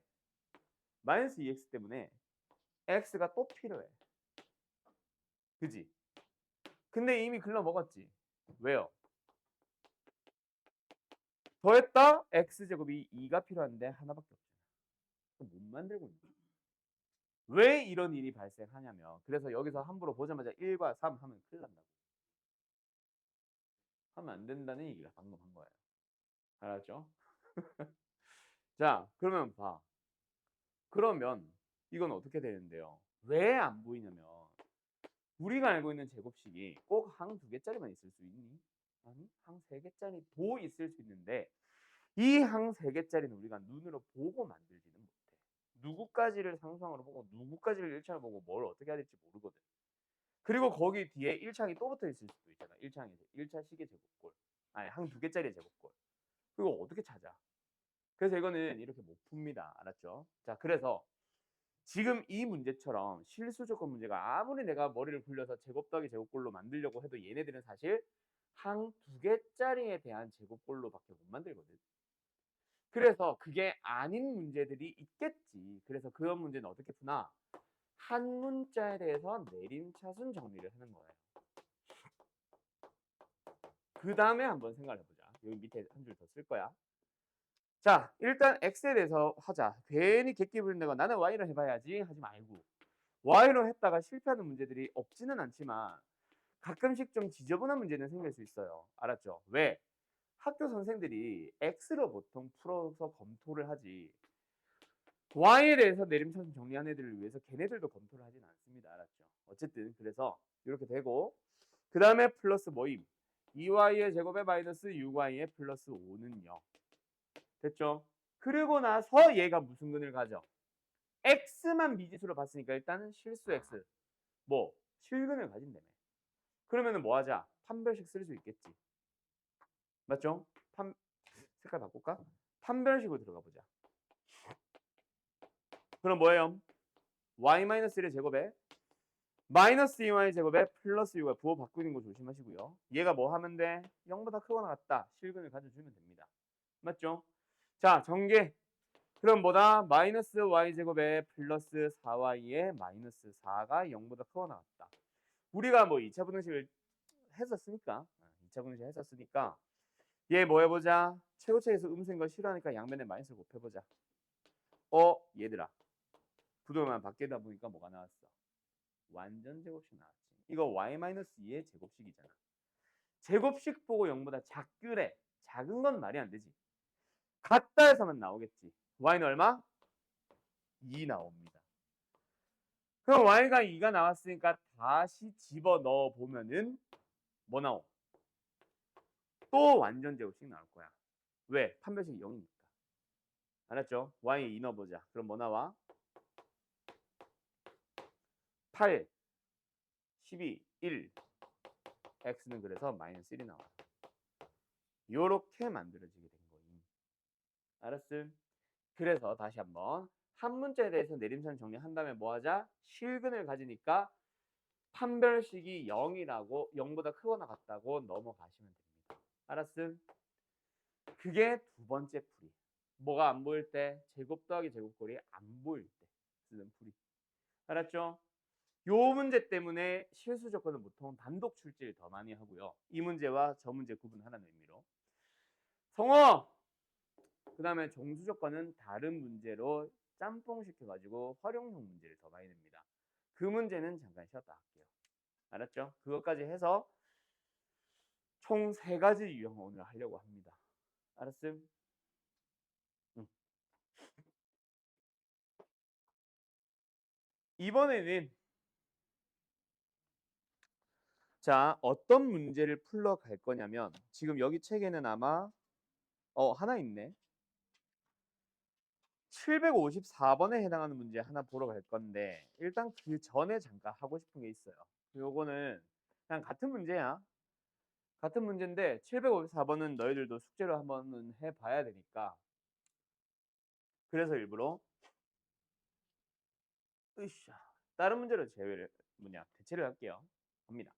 마이너스 EX 때문에 X가 또 필요해. 그지? 근데 이미 글러 먹었지. 왜요? 더했다 X제곱이 2가 필요한데 하나밖에 없잖아. 못 만들고 있는 거야. 왜 이런 일이 발생하냐면 그래서 여기서 함부로 보자마자 1과 3 하면 큰일 난다고. 하면 안 된다는 얘기가 방금 한 거예요. 알았죠? 자, 그러면 봐. 그러면 이건 어떻게 되는데요? 왜 안 보이냐면 우리가 알고 있는 제곱식이 꼭 항 2개짜리만 있을 수 있니? 아니, 항 3개짜리도 있을 수 있는데 이 항 3개짜리는 우리가 눈으로 보고 만들지는 못해. 누구까지를 상수항으로 보고 누구까지를 1창으로 보고 뭘 어떻게 해야 될지 모르거든. 그리고 거기 뒤에 1창이 또 붙어 있을 수도 있잖아. 1차 식의 제곱꼴. 아니, 항 2개짜리의 제곱꼴. 그거 어떻게 찾아? 그래서 이거는 이렇게 못 풉니다. 알았죠? 자, 그래서 지금 이 문제처럼 실수 조건 문제가 아무리 내가 머리를 굴려서 제곱 더하기 제곱꼴로 만들려고 해도 얘네들은 사실 항 2개짜리에 대한 제곱꼴로밖에 못 만들거든. 그래서 그게 아닌 문제들이 있겠지. 그래서 그런 문제는 어떻게 푸나? 한 문자에 대해서 내림차순 정리를 하는 거예요. 그 다음에 한번 생각을 해보자. 여기 밑에 한 줄 더 쓸 거야. 자, 일단 x에 대해서 하자. 괜히 객기 부린다고 나는 y로 해봐야지 하지 말고 y로 했다가 실패하는 문제들이 없지는 않지만 가끔씩 좀 지저분한 문제는 생길 수 있어요. 알았죠? 왜? 학교 선생들이 x로 보통 풀어서 검토를 하지 y에 대해서 내림차순 정리한 애들을 위해서 걔네들도 검토를 하진 않습니다. 알았죠? 어쨌든 그래서 이렇게 되고 그 다음에 플러스 모임 2y의 제곱에 마이너스 6y의 플러스 5는 0 됐죠? 그리고 나서 얘가 무슨 근을 가져? x만 미지수로 봤으니까 일단은 실수 x 뭐 실근을 가진다며. 그러면은 뭐 하자? 판별식 쓸 수 있겠지. 맞죠? 색깔 바꿀까? 판별식으로 들어가 보자. 그럼 뭐예요? y-1의 제곱에 마이너스 2y 제곱에 플러스 6y 부호 바꾸는 거 조심하시고요. 얘가 뭐 하면 돼? 0보다 크거나 같다. 실근을 가져주면 됩니다. 맞죠? 자, 전개. 그럼 뭐다? 마이너스 y제곱에 플러스 4y에 마이너스 4가 0보다 크거나 같다. 우리가 뭐 2차 분식을 했었으니까 2차 분식 했었으니까 얘 뭐 해보자. 최고차에서 음수인 걸 싫어하니까 양면에 마이너스를 곱해보자. 얘들아. 부동만 바뀌다 보니까 뭐가 나왔어? 완전 제곱식 나왔지. 이거 y-2의 제곱식이잖아. 제곱식 보고 0보다 작으래. 작은 건 말이 안 되지. 같다 해서만 나오겠지. y는 얼마? 2 나옵니다. 그럼 y가 2가 나왔으니까 다시 집어넣어 보면은 뭐 나오? 또 완전 제곱식 나올 거야. 왜? 판별식이 0이니까. 알았죠? y 2 넣어보자. 그럼 뭐 나와? 8, 12, 1. x는 그래서 마이너스 1이 나와. 요렇게 만들어지게 된 거임. 알았음? 그래서 다시 한번 한 문자에 대해서 내림선 정리한 다음에 뭐 하자? 실근을 가지니까 판별식이 0이라고 0보다 크거나 같다고 넘어가시면 됩니다. 알았음? 그게 두 번째 풀이. 뭐가 안 보일 때? 제곱 더하기 제곱꼴이 안 보일 때 쓰는 풀이. 알았죠? 요 문제 때문에 실수 조건은 보통 단독 출제를 더 많이 하고요. 이 문제와 저 문제 구분하라는 의미로. 성어! 그 다음에 정수 조건은 다른 문제로 짬뽕시켜가지고 활용형 문제를 더 많이 냅니다. 그 문제는 잠깐 쉬었다 할게요. 알았죠? 그것까지 해서 총 3가지 유형 오늘 하려고 합니다. 알았음? 응. 이번에는 자, 어떤 문제를 풀러 갈 거냐면 지금 여기 책에는 아마 하나 있네. 754번에 해당하는 문제 하나 보러 갈 건데 일단 그 전에 잠깐 하고 싶은 게 있어요. 요거는 그냥 같은 문제야. 같은 문제인데 754번은 너희들도 숙제로 한번은 해봐야 되니까 그래서 일부러 으쌰 다른 문제로 대체를 할게요. 갑니다.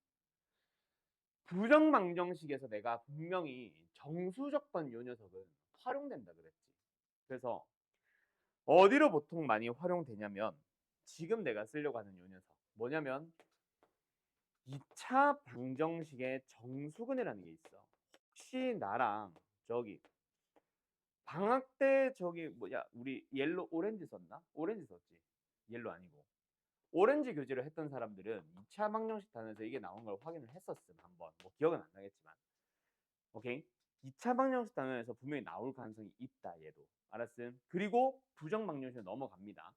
부정망정식에서 내가 분명히 정수조건 요 녀석은 활용된다 그랬지. 그래서 어디로 보통 많이 활용되냐면 지금 내가 쓰려고 하는 요 녀석 뭐냐면 2차 방정식의 정수근이라는 게 있어. 혹시 나랑 저기 방학 때 저기 뭐냐 우리 옐로 오렌지 썼나? 오렌지 썼지. 옐로 아니고. 오렌지 교재를 했던 사람들은 2차 방정식 단에서 이게 나온 걸 확인을 했었음 한번. 뭐 기억은 안 나겠지만. 오케이? 2차 방정식 단원에서 분명히 나올 가능성이 있다 얘도. 알았음? 그리고 부정 방정식으로 넘어갑니다.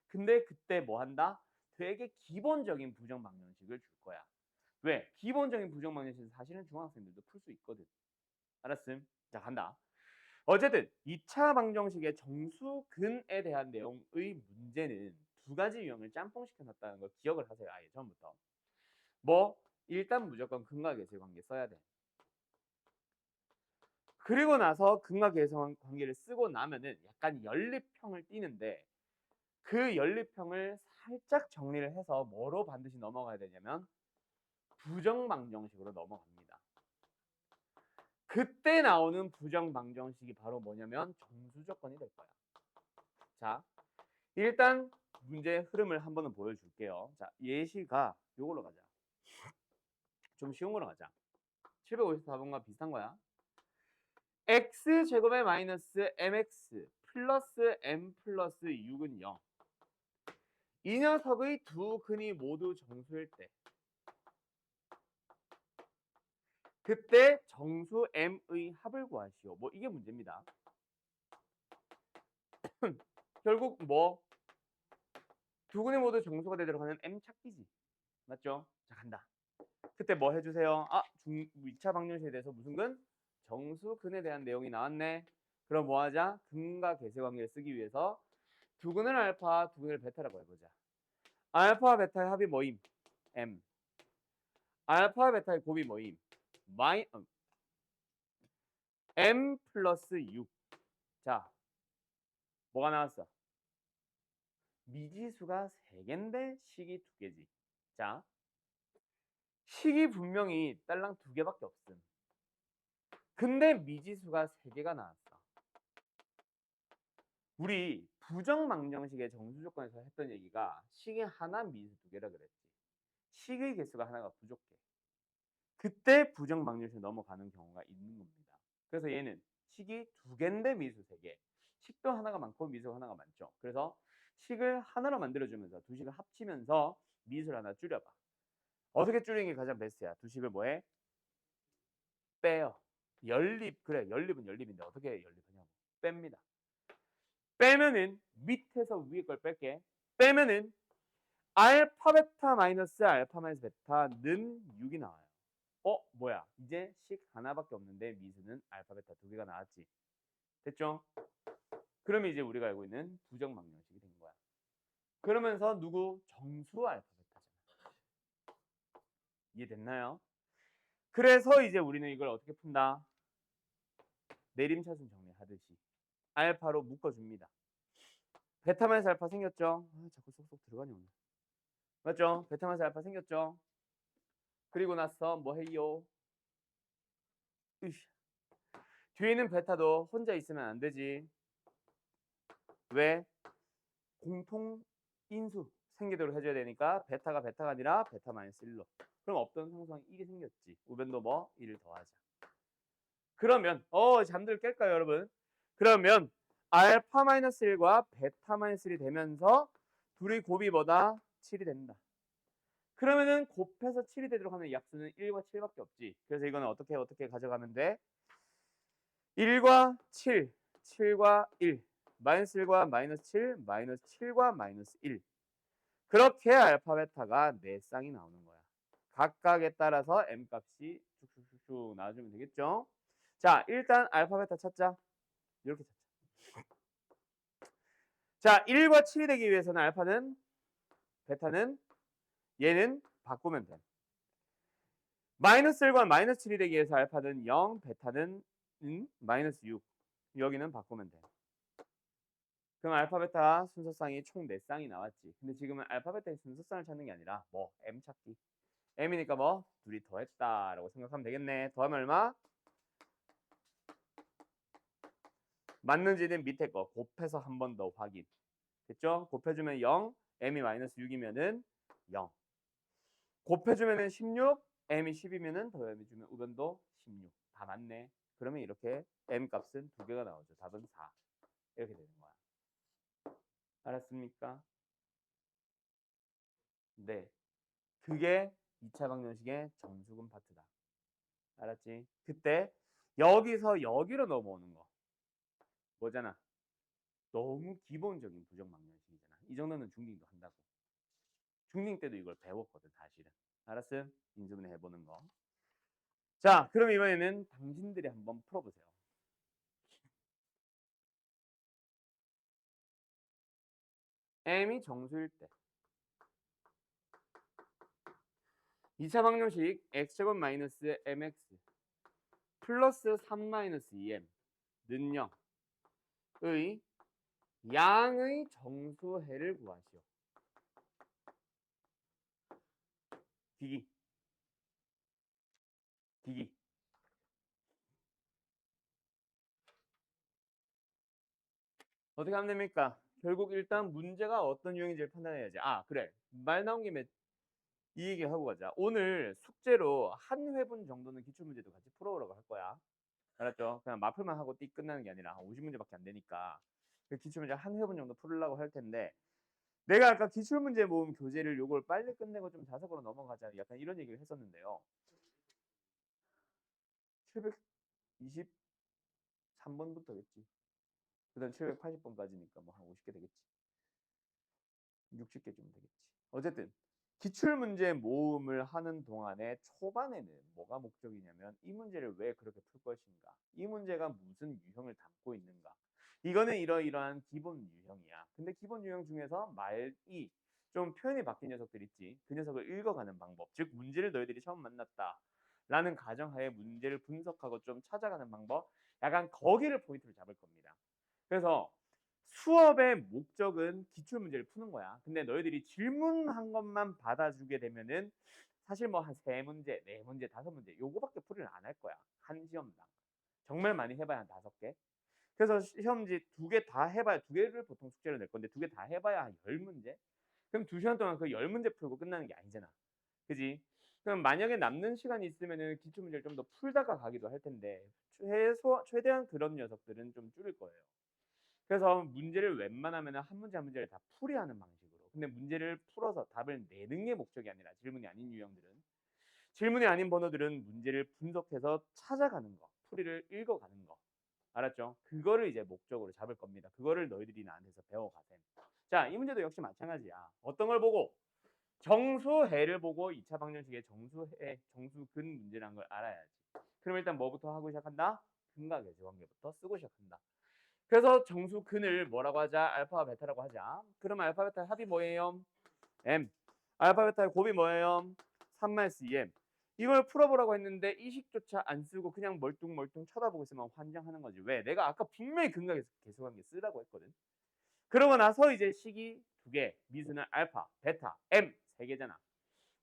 근데 그때 뭐 한다? 되게 기본적인 부정 방정식을 줄 거야. 왜? 기본적인 부정 방정식은 사실은 중학생들도 풀 수 있거든. 알았음? 자 간다. 어쨌든 2차 방정식의 정수근에 대한 내용의 문제는 2가지 유형을 짬뽕시켜 놨다는 걸 기억을 하세요. 아예 처음부터. 뭐 일단 무조건 근과 계수의 관계 써야 돼. 그리고 나서 근과 계수의 관계를 쓰고 나면은 약간 연립형을 띠는데 그 연립형을 살짝 정리를 해서 뭐로 반드시 넘어가야 되냐면 부정방정식으로 넘어갑니다. 그때 나오는 부정방정식이 바로 뭐냐면 정수조건이 될 거야. 자, 일단 문제 흐름을 한번은 보여줄게요. 자, 예시가 요걸로 가자. 좀 쉬운 거로 가자. 754번과 비슷한 거야. x제곱의 마이너스 mx 플러스 m 플러스 6은 0. 이 녀석의 두 근이 모두 정수일 때 그때 정수 m의 합을 구하시오. 뭐 이게 문제입니다. 결국 뭐 두 근이 모두 정수가 되도록 하는 m 찾기지. 맞죠? 자 간다. 그때 뭐 해주세요? 2차 방정식에 대해서 무슨 근? 정수근에 대한 내용이 나왔네. 그럼 뭐 하자? 근과 계수 관계를 쓰기 위해서 두 근을 알파, 두 근을 베타라고 해보자. 알파, 베타의 합이 뭐임? m. 알파, 베타의 곱이 뭐임? m 플러스 6. 자, 뭐가 나왔어? 미지수가 3개인데 식이 2개지. 자, 식이 분명히 딸랑 2개밖에 없음. 근데 미지수가 3개가 나왔어. 우리 부정망정식의 정수조건에서 했던 얘기가 식이 하나, 미지수 2개라 그랬지. 식의 개수가 하나가 부족해. 그때 부정망정식으로 넘어가는 경우가 있는 겁니다. 그래서 얘는 식이 2개인데 미지수 3개. 식도 하나가 많고 미지수가 하나가 많죠. 그래서 식을 하나로 만들어주면서 두 식을 합치면서 미지수를 하나 줄여봐. 어떻게 줄이는 게 가장 베스트야? 두 식을 뭐해? 빼요. 연립. 그래, 연립은 연립인데 어떻게 연립하냐고. 뺍니다. 빼면은 밑에서 위에 걸 뺄게. 빼면은 알파 베타 마이너스 알파 마이너스 베타는 6이 나와요. 뭐야? 이제 식 하나밖에 없는데 미수는 알파 베타 2개가 나왔지. 됐죠? 그러면 이제 우리가 알고 있는 부정방정식이 된 거야. 그러면서 누구? 정수 알파 베타잖아. 이해됐나요? 그래서 이제 우리는 이걸 어떻게 푼다? 내림차순 정리하듯이 알파로 묶어줍니다. 베타 마이너스 알파 생겼죠? 자꾸 쏙쏙 들어가니 오늘. 맞죠? 베타 마이너스 알파 생겼죠? 그리고 나서 뭐 해요? 으쌰. 뒤에 있는 베타도 혼자 있으면 안 되지. 왜? 공통 인수 생기도록 해줘야 되니까 베타가 아니라 베타 마이너스 1로. 그럼 없던 상수항이 이게 생겼지. 우변도 뭐 1을 더하자. 그러면 잠들 깰까요 여러분? 그러면 알파 마이너스 1과 베타 마이너스 1이 되면서 둘이 곱이 뭐다? 7이 된다. 그러면은 곱해서 7이 되도록 하는 약수는 1과 7밖에 없지. 그래서 이거는 어떻게 가져가면 돼? 1과 7, 7과 1, 마이너스 1과 마이너스 7, 마이너스 7과 마이너스 1. 그렇게 알파 베타가 4쌍이 나오는 거야. 각각에 따라서 m 값이 쭉쭉쭉쭉 나와주면 되겠죠? 자, 일단 알파 베타 찾자. 이렇게 찾자. 자, 1과 7이 되기 위해서는 알파는 베타는 얘는 바꾸면 돼. 마이너스 1과 마이너스 7이 되기 위해서 알파는 0, 베타는 마이너스 6. 여기는 바꾸면 돼. 그럼 알파 베타 순서쌍이 총 4쌍이 나왔지. 근데 지금은 알파 베타의 순서쌍을 찾는 게 아니라 뭐 m 찾기. m이니까 뭐 둘이 더했다라고 생각하면 되겠네. 더하면 얼마? 맞는지는 밑에 거 곱해서 한 번 더 확인. 됐죠? 곱해주면 0, m이 마이너스 6이면은 0. 곱해주면은 16, m이 10이면은 더해주면 우변도 16. 다 맞네. 그러면 이렇게 m 값은 2개가 나오죠. 답은 4. 이렇게 되는 거야. 알았습니까? 네. 그게 2차 방정식의 정수근 파트다. 알았지? 그때 여기서 여기로 넘어오는 거. 뭐잖아? 너무 기본적인 부정 방정식이잖아. 이 정도는 중딩도 한다고. 중딩 때도 이걸 배웠거든, 사실은. 알았음? 인수분해 해보는 거. 자, 그럼 이번에는 당신들이 한번 풀어보세요. m이 정수일 때 2차 방정식 x제곱 마이너스 mx 플러스 3 마이너스 2m 는 0의 양의 정수해를 구하시오. 기기 어떻게 하면 됩니까? 결국 일단 문제가 어떤 유형인지를 판단해야지. 아, 그래. 말 나온 김에 이 얘기 하고 가자. 오늘 숙제로 한 회분 정도는 기출문제도 같이 풀어오라고 할 거야. 알았죠? 그냥 마플만 하고 띠 끝나는 게 아니라 50문제밖에 안 되니까 그 기출문제 한 회분 정도 풀으려고 할 텐데 내가 아까 기출문제 모음 교재를 요걸 빨리 끝내고 좀 자석으로 넘어가자 약간 이런 얘기를 했었는데요. 723번부터겠지. 그 다음 780번까지니까 뭐 한 50개 되겠지. 60개쯤 되겠지. 어쨌든 기출문제 모음을 하는 동안에 초반에는 뭐가 목적이냐면 이 문제를 왜 그렇게 풀 것인가, 이 문제가 무슨 유형을 담고 있는가, 이거는 이러이러한 기본 유형이야. 근데 기본 유형 중에서 말이 좀 표현이 바뀐 녀석들 있지. 그 녀석을 읽어가는 방법, 즉 문제를 너희들이 처음 만났다 라는 가정하에 문제를 분석하고 좀 찾아가는 방법, 약간 거기를 포인트로 잡을 겁니다. 그래서 수업의 목적은 기출문제를 푸는 거야. 근데 너희들이 질문한 것만 받아주게 되면은 사실 뭐 한 3문제, 4문제, 5문제 요거밖에 풀이를 안 할 거야. 한 시험당. 정말 많이 해봐야 한 5개. 그래서 시험지 2개 다 해봐야 2개를 보통 숙제로 낼 건데 2개 다 해봐야 한 10문제? 그럼 2시간 동안 그 10문제 풀고 끝나는 게 아니잖아. 그지? 그럼 만약에 남는 시간이 있으면은 기출문제를 좀 더 풀다가 가기도 할 텐데 최대한 그런 녀석들은 좀 줄일 거예요. 그래서 문제를 웬만하면 한 문제 한 문제를 다 풀이하는 방식으로. 근데 문제를 풀어서 답을 내는 게 목적이 아니라 질문이 아닌 유형들은, 질문이 아닌 번호들은 문제를 분석해서 찾아가는 거, 풀이를 읽어가는 거. 알았죠? 그거를 이제 목적으로 잡을 겁니다. 그거를 너희들이 나한테서 배워가셈. 자, 이 문제도 역시 마찬가지야. 어떤 걸 보고? 정수해를 보고 2차 방정식의 정수해, 정수근 문제라는 걸 알아야지. 그럼 일단 뭐부터 하고 시작한다? 근과 계수 관계부터 쓰고 시작한다. 그래서 정수근을 뭐라고 하자? 알파와 베타라고 하자. 그럼 알파 베타 합이 뭐예요? m. 알파 베타의 곱이 뭐예요? 3-2m. 이걸 풀어보라고 했는데 이 식조차 안 쓰고 그냥 멀뚱멀뚱 쳐다보고 있으면 환장하는 거지. 왜? 내가 아까 분명히 근과 계수관계 쓰라고 했거든. 그러고 나서 이제 식이 2개, 미수는 알파, 베타, m 3개잖아.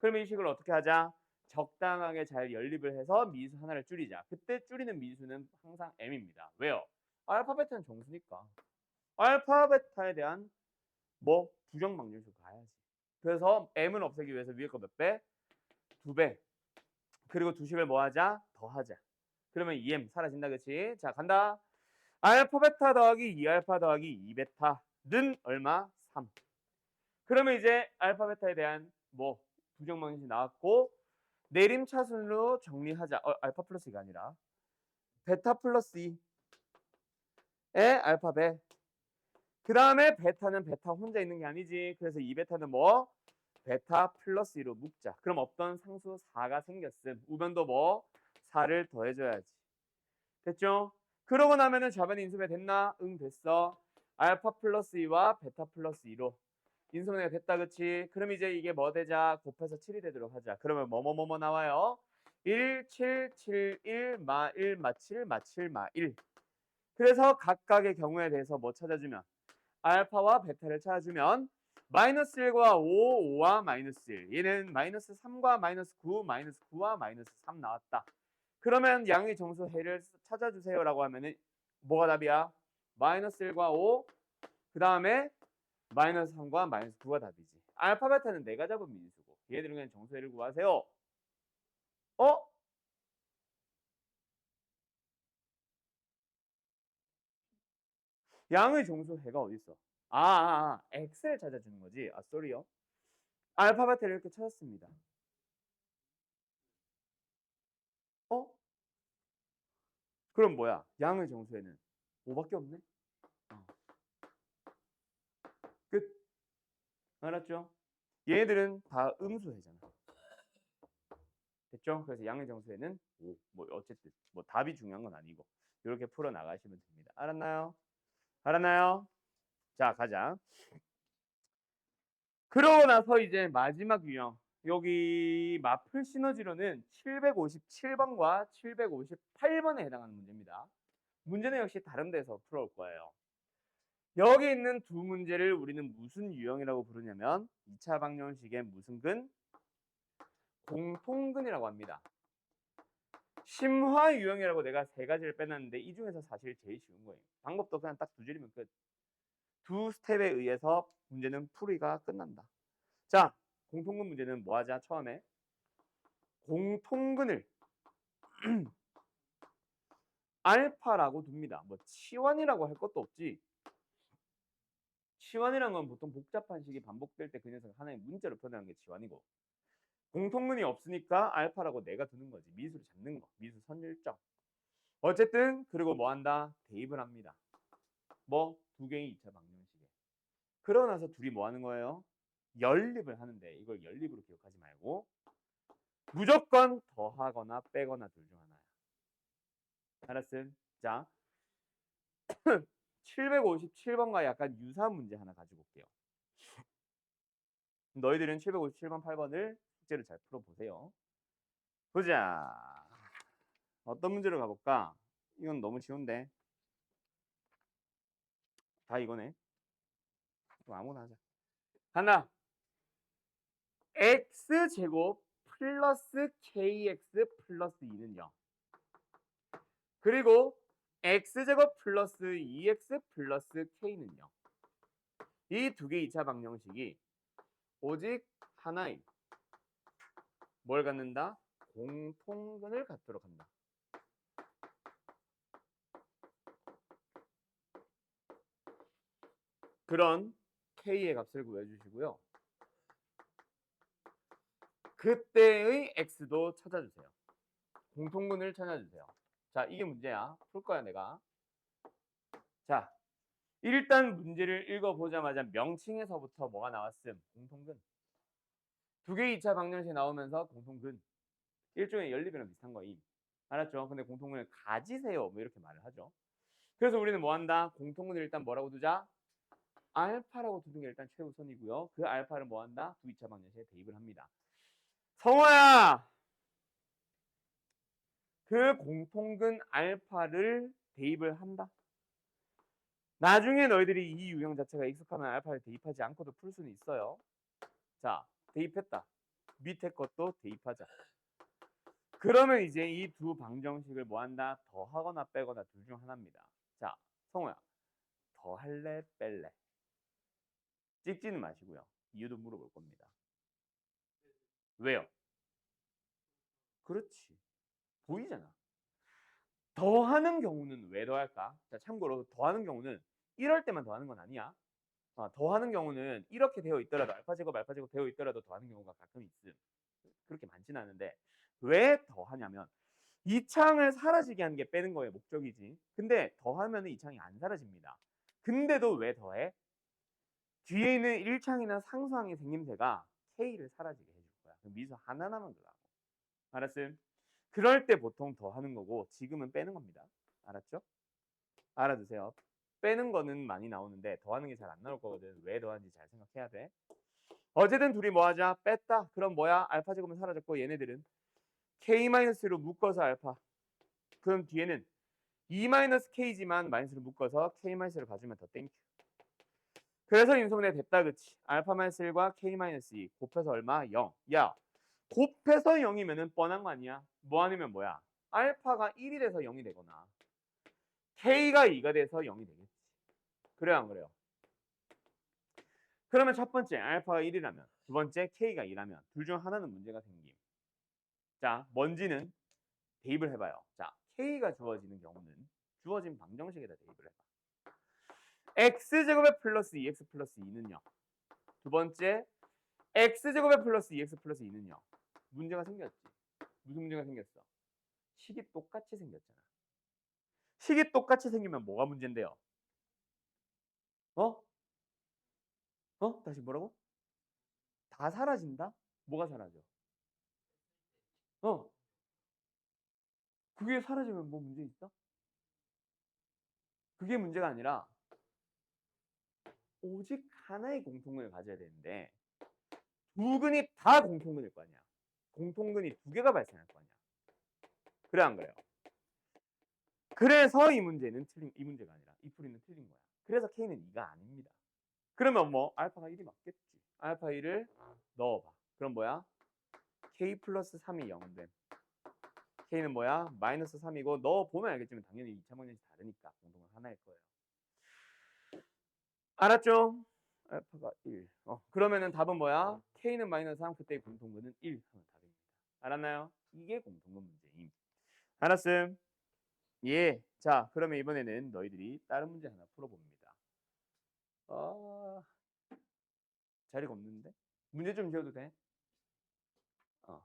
그러면 이 식을 어떻게 하자? 적당하게 잘 연립을 해서 미수 하나를 줄이자. 그때 줄이는 미수는 항상 m입니다. 왜요? 알파 베타는 정수니까. 알파 베타에 대한 뭐 부정 방정식으로 가야지. 그래서 m은 없애기 위해서 위에 거 몇 배? 2배. 그리고 2식을 뭐 하자? 더하자. 그러면 2m 사라진다, 그치? 자, 간다. 알파 베타 더하기 2알파 더하기 2베타는 얼마? 3. 그러면 이제 알파 베타에 대한 뭐 부정 방정식 나왔고 내림차순으로 정리하자. 알파 플러스 2가 아니라 베타 플러스 2의 알파벳. 그 다음에 베타는 베타 혼자 있는 게 아니지. 그래서 2베타는 뭐? 베타 플러스 2로 묶자. 그럼 없던 상수 4가 생겼음. 우변도 뭐? 4를 더해줘야지. 됐죠? 그러고 나면은 좌변 인수분해 됐나? 응, 됐어. 알파 플러스 2와 베타 플러스 2로 인수분해가 됐다, 그치? 그럼 이제 이게 뭐 되자? 곱해서 7이 되도록 하자. 그러면 뭐뭐뭐뭐 나와요? 1, 7, 7, 1, 마 1, 마 7, 마 7, 마 1. 그래서 각각의 경우에 대해서 뭐 찾아주면? 알파와 베타를 찾아주면 마이너스 1과 5, 5와 마이너스 1. 얘는 마이너스 3과 마이너스 9, 마이너스 9와 마이너스 3 나왔다. 그러면 양의 정수 해를 찾아주세요라고 하면은 뭐가 답이야? 마이너스 1과 5, 그 다음에 마이너스 3과 마이너스 9가 답이지. 알파 베타는 내가 잡은 민수고 얘들은 그냥 정수해를 구하세요. 어? 양의 정수해가 어디 있어? x를 찾아주는 거지. 쏘리요. 알파 베타를 이렇게 찾았습니다. 어? 그럼 뭐야? 양의 정수에는 5밖에 없네? 끝. 알았죠? 얘네들은 다 음수해잖아. 됐죠? 그래서 양의 정수에는 5. 뭐 어쨌든 뭐 답이 중요한 건 아니고 이렇게 풀어 나가시면 됩니다. 알았나요? 알았나요? 자, 가자. 그러고 나서 이제 마지막 유형. 여기 마플 시너지로는 757번과 758번에 해당하는 문제입니다. 문제는 역시 다른 데서 풀어올 거예요. 여기 있는 두 문제를 우리는 무슨 유형이라고 부르냐면 2차 방정식의 무슨 근? 공통근이라고 합니다. 심화 유형이라고 내가 세 가지를 빼놨는데 이 중에서 사실 제일 쉬운 거예요. 방법도 그냥 딱 두 줄이면 끝. 두 스텝에 의해서 문제는 풀이가 끝난다. 자, 공통근 문제는 뭐 하자? 처음에 공통근을 알파라고 둡니다. 뭐 치환이라고 할 것도 없지. 치환이란 건 보통 복잡한 식이 반복될 때 그 녀석 하나의 문자로 표현하는 게 치환이고 공통근이 없으니까 알파라고 내가 두는 거지. 미수를 잡는 거. 미수 선율점. 어쨌든 그리고 뭐 한다? 대입을 합니다. 뭐 두 개의 2차 방정식에. 그러고 나서 둘이 뭐 하는 거예요? 연립을 하는데 이걸 연립으로 기억하지 말고 무조건 더하거나 빼거나 둘 중 하나야. 알았음? 자, 757번과 약간 유사한 문제 하나 가지고 올게요. 너희들은 757번, 8번을 숙제를 잘 풀어보세요. 보자. 어떤 문제로 가볼까? 이건 너무 쉬운데. 다 이거네. 아무나 하자. 하나. x제곱 플러스 kx 플러스 2는 0. 그리고 x제곱 플러스 2x 플러스 k는 0. 이 두 개 2차 방정식이 오직 하나의 뭘 갖는다? 공통근을 갖도록 한다. 그런 k의 값을 구해주시고요. 그때의 x도 찾아주세요. 공통근을 찾아주세요. 자, 이게 문제야. 풀 거야 내가. 자, 일단 문제를 읽어보자마자 명칭에서부터 뭐가 나왔음? 공통근. 두 개의 2차 방정식이 나오면서 공통근. 일종의 연립이랑 비슷한 거임. 알았죠? 근데 공통근을 가지세요. 뭐 이렇게 말을 하죠. 그래서 우리는 뭐 한다? 공통근을 일단 뭐라고 두자? 알파라고 두는 게 일단 최우선이고요. 그 알파를 뭐 한다? 두 2차 방정식에 대입을 합니다. 성호야! 그 공통근 알파를 대입을 한다. 나중에 너희들이 이 유형 자체가 익숙하면 알파를 대입하지 않고도 풀 수는 있어요. 자, 대입했다. 밑에 것도 대입하자. 그러면 이제 이 두 방정식을 뭐 한다? 더하거나 빼거나 둘 중 하나입니다. 자, 성호야. 더할래? 뺄래? 찍지는 마시고요. 이유도 물어볼 겁니다. 왜요? 그렇지. 보이잖아. 더하는 경우는 왜 더할까? 자, 참고로 더하는 경우는 이럴 때만 더하는 건 아니야. 더하는 경우는 이렇게 되어 있더라도 알파 제곱 되어 있더라도 더하는 경우가 가끔 있음. 그렇게 많지는 않은데 왜 더하냐면 이 창을 사라지게 하는 게 빼는 거의 목적이지. 근데 더하면 이 창이 안 사라집니다. 근데도 왜 더해? 뒤에 있는 1창이나 상수항의 생김새가 K를 사라지게 해줄 거야. 그럼 미수 하나 남은 거라고. 알았음? 그럴 때 보통 더하는 거고 지금은 빼는 겁니다. 알았죠? 알아두세요. 빼는 거는 많이 나오는데 더하는 게 잘 안 나올 거거든. 왜 더하는지 잘 생각해야 돼. 어쨌든 둘이 뭐 하자? 뺐다. 그럼 뭐야? 알파 제곱은 사라졌고 얘네들은 K-로 묶어서 알파. 그럼 뒤에는 2-K지만 마이너스를 묶어서 K-를 가주면 더 땡큐. 그래서 인수분해 됐다 그치? 알파-1과 K-2 곱해서 얼마? 0. 야, 곱해서 0이면은 뻔한 거 아니야? 뭐 아니면 뭐야? 알파가 1이 돼서 0이 되거나 K가 2가 돼서 0이 되겠지. 그래요 안 그래요? 그러면 첫 번째 알파가 1이라면 두 번째 K가 2라면 둘 중 하나는 문제가 생김. 자, 뭔지는 대입을 해봐요. 자, K가 주어지는 경우는 주어진 방정식에다 대입을 해봐. X제곱에 플러스 2X 플러스 2는요. 두 번째 X제곱에 플러스 2X 플러스 2는요. 문제가 생겼지. 무슨 문제가 생겼어? 식이 똑같이 생겼잖아. 식이 똑같이 생기면 뭐가 문제인데요? 어? 다시 뭐라고? 다 사라진다? 뭐가 사라져? 어? 그게 사라지면 뭐 문제 있어? 그게 문제가 아니라 오직 하나의 공통근을 가져야 되는데 두 근이 다 공통근일 거 아니야. 공통근이 두 개가 발생할 거 아니야. 그래 안 그래요? 그래서 이 문제가 아니라 이 풀이는 틀린 거야. 그래서 K는 2가 아닙니다. 그러면 뭐 알파가 1이 맞겠지. 알파 1을 넣어봐. 그럼 뭐야? K 플러스 3이 0됨. K는 뭐야? 마이너스 3이고 넣어보면 알겠지만 당연히 2차 방정식이 다르니까 공통은 하나일 거예요. 알았죠? 알파가 1. 그러면은 답은 뭐야? K는 마이너스 3, 그때 공통근은 1 하면 답입니다. 알았나요? 이게 공통근 문제임. 알았음? 예. 자, 그러면 이번에는 너희들이 다른 문제 하나 풀어봅니다. 자리가 없는데? 문제 좀 지어도 돼? 어.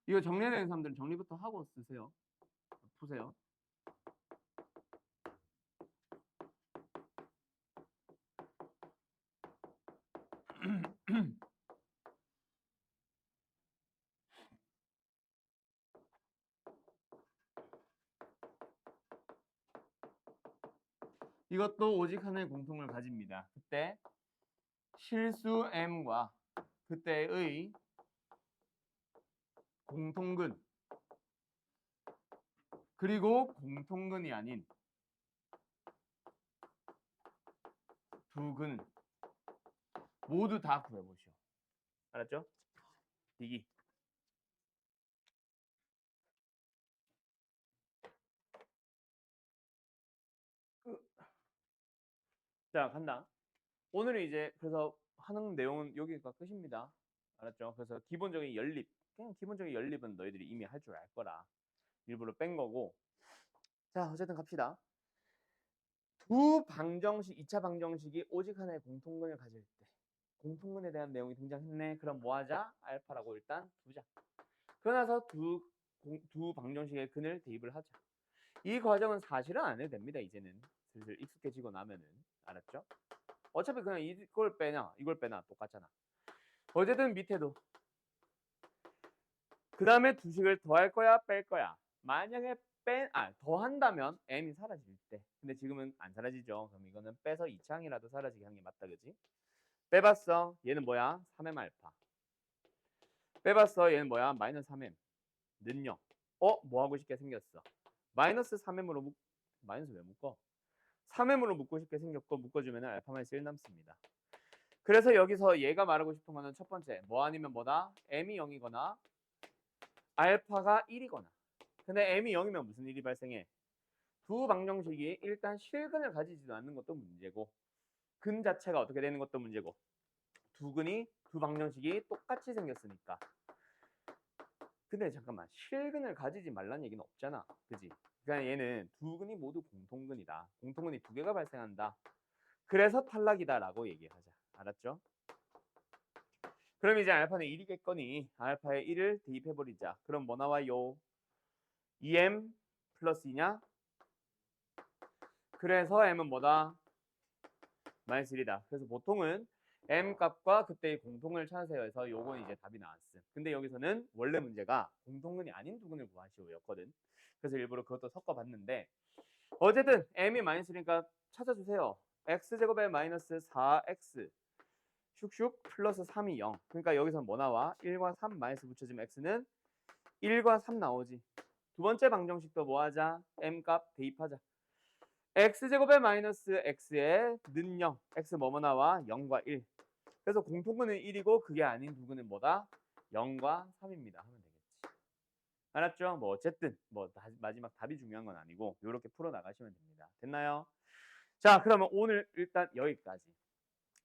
이거 정리되는 사람들은 정리부터 하고 쓰세요. 푸세요. 이것도 오직 하나의 공통을 가집니다. 그때 실수 M과 그때의 공통근 그리고 공통근이 아닌 두 근 모두 다 구해보시오. 알았죠? 디기. 자, 간다. 오늘은 이제 그래서 하는 내용은 여기가 끝입니다. 알았죠? 그래서 기본적인 연립, 그냥 기본적인 연립은 너희들이 이미 할 줄 알 거라 일부러 뺀 거고. 자, 어쨌든 갑시다. 두 방정식, 2차 방정식이 오직 하나의 공통근을 가질 때 공통근에 대한 내용이 등장했네. 그럼 뭐 하자? 알파라고 일단 두자. 그러나서 두 방정식의 근을 대입을 하자. 이 과정은 사실은 안 해도 됩니다. 이제는 슬슬 익숙해지고 나면은. 알았죠? 어차피 그냥 이걸 빼나 이걸 빼나 똑같잖아. 어쨌든 밑에도 그 다음에 두 식을 더할 거야 뺄 거야. 만약에 더한다면 m이 사라질 때. 근데 지금은 안 사라지죠. 그럼 이거는 빼서 2창이라도 사라지게 하는 게 맞다, 그지? 빼봤어. 얘는 뭐야? 3m 알파. 빼봤어. 얘는 뭐야? 마이너스 3m. 는요. 뭐 하고 싶게 생겼어? 마이너스 3m으로 마이너스 왜 묶어? 3m으로 묶고 싶게 생겼고 묶어주면 알파-1 남습니다. 그래서 여기서 얘가 말하고 싶은 거는 첫 번째 뭐 아니면 뭐다? m이 0이거나 알파가 1이거나. 근데 m이 0이면 무슨 일이 발생해? 두 방정식이 일단 실근을 가지지도 않는 것도 문제고 근 자체가 어떻게 되는 것도 문제고 두 근이 두 방정식이 똑같이 생겼으니까. 근데 잠깐만 실근을 가지지 말라는 얘기는 없잖아. 그지? 그러니까 얘는 두 근이 모두 공통근이다. 공통근이 두 개가 발생한다. 그래서 탈락이다라고 얘기하자. 알았죠? 그럼 이제 알파는 1이겠거니 알파에 1을 대입해버리자. 그럼 뭐 나와요? 2m 플러스 2냐? 그래서 m은 뭐다? 마이너스 1이다. 그래서 보통은 m 값과 그때의 공통을 찾으세요 해서 요건 이제 답이 나왔음. 근데 여기서는 원래 문제가 공통근이 아닌 두 근을 구하시오였거든. 그래서 일부러 그것도 섞어봤는데 어쨌든 m이 마이너스 1이니까 찾아주세요. x제곱에 마이너스 4x 슉슉 플러스 3이 0. 그러니까 여기서 뭐 나와? 1과 3 마이너스 붙여주면 x는 1과 3 나오지. 두 번째 방정식도 뭐 하자? m 값 대입하자. x제곱에 마이너스 x에 는 0. x 뭐뭐 나와? 0과 1. 그래서 공통근은 1이고 그게 아닌 두 근은 뭐다? 0과 3입니다. 하면 되겠지. 알았죠? 뭐 어쨌든 뭐 마지막 답이 중요한 건 아니고 이렇게 풀어 나가시면 됩니다. 됐나요? 자, 그러면 오늘 일단 여기까지.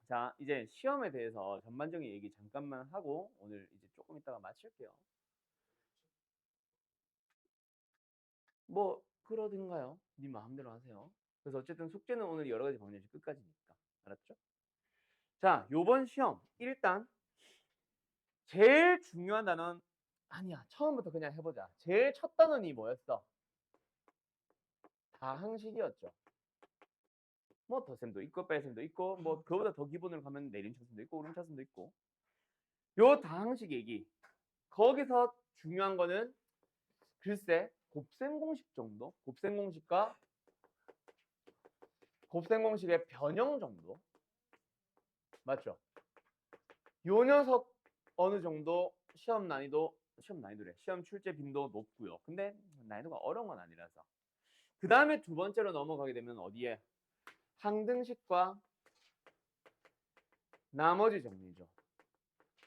자, 이제 시험에 대해서 전반적인 얘기 잠깐만 하고 오늘 이제 조금 있다가 마칠게요. 뭐 그러든가요? 네 마음대로 하세요. 그래서 어쨌든 숙제는 오늘 여러 가지 방정식 끝까지니까. 알았죠? 자, 요번 시험 일단 제일 중요한 단어는 아니야. 처음부터 그냥 해보자. 제일 첫 단원이 뭐였어? 다항식이었죠. 뭐 덧셈도 있고 뺄셈도 있고 뭐 그거보다 더 기본으로 가면 내림차순도 있고 오름차순도 있고 요 다항식 얘기 거기서 중요한 거는 글쎄 곱셈 공식 정도? 곱셈 공식과 곱셈 공식의 변형 정도? 맞죠? 요 녀석 어느 정도 시험 난이도래. 시험 출제 빈도 높고요. 근데 난이도가 어려운 건 아니라서. 그 다음에 두 번째로 넘어가게 되면 어디에? 항등식과 나머지 정리죠.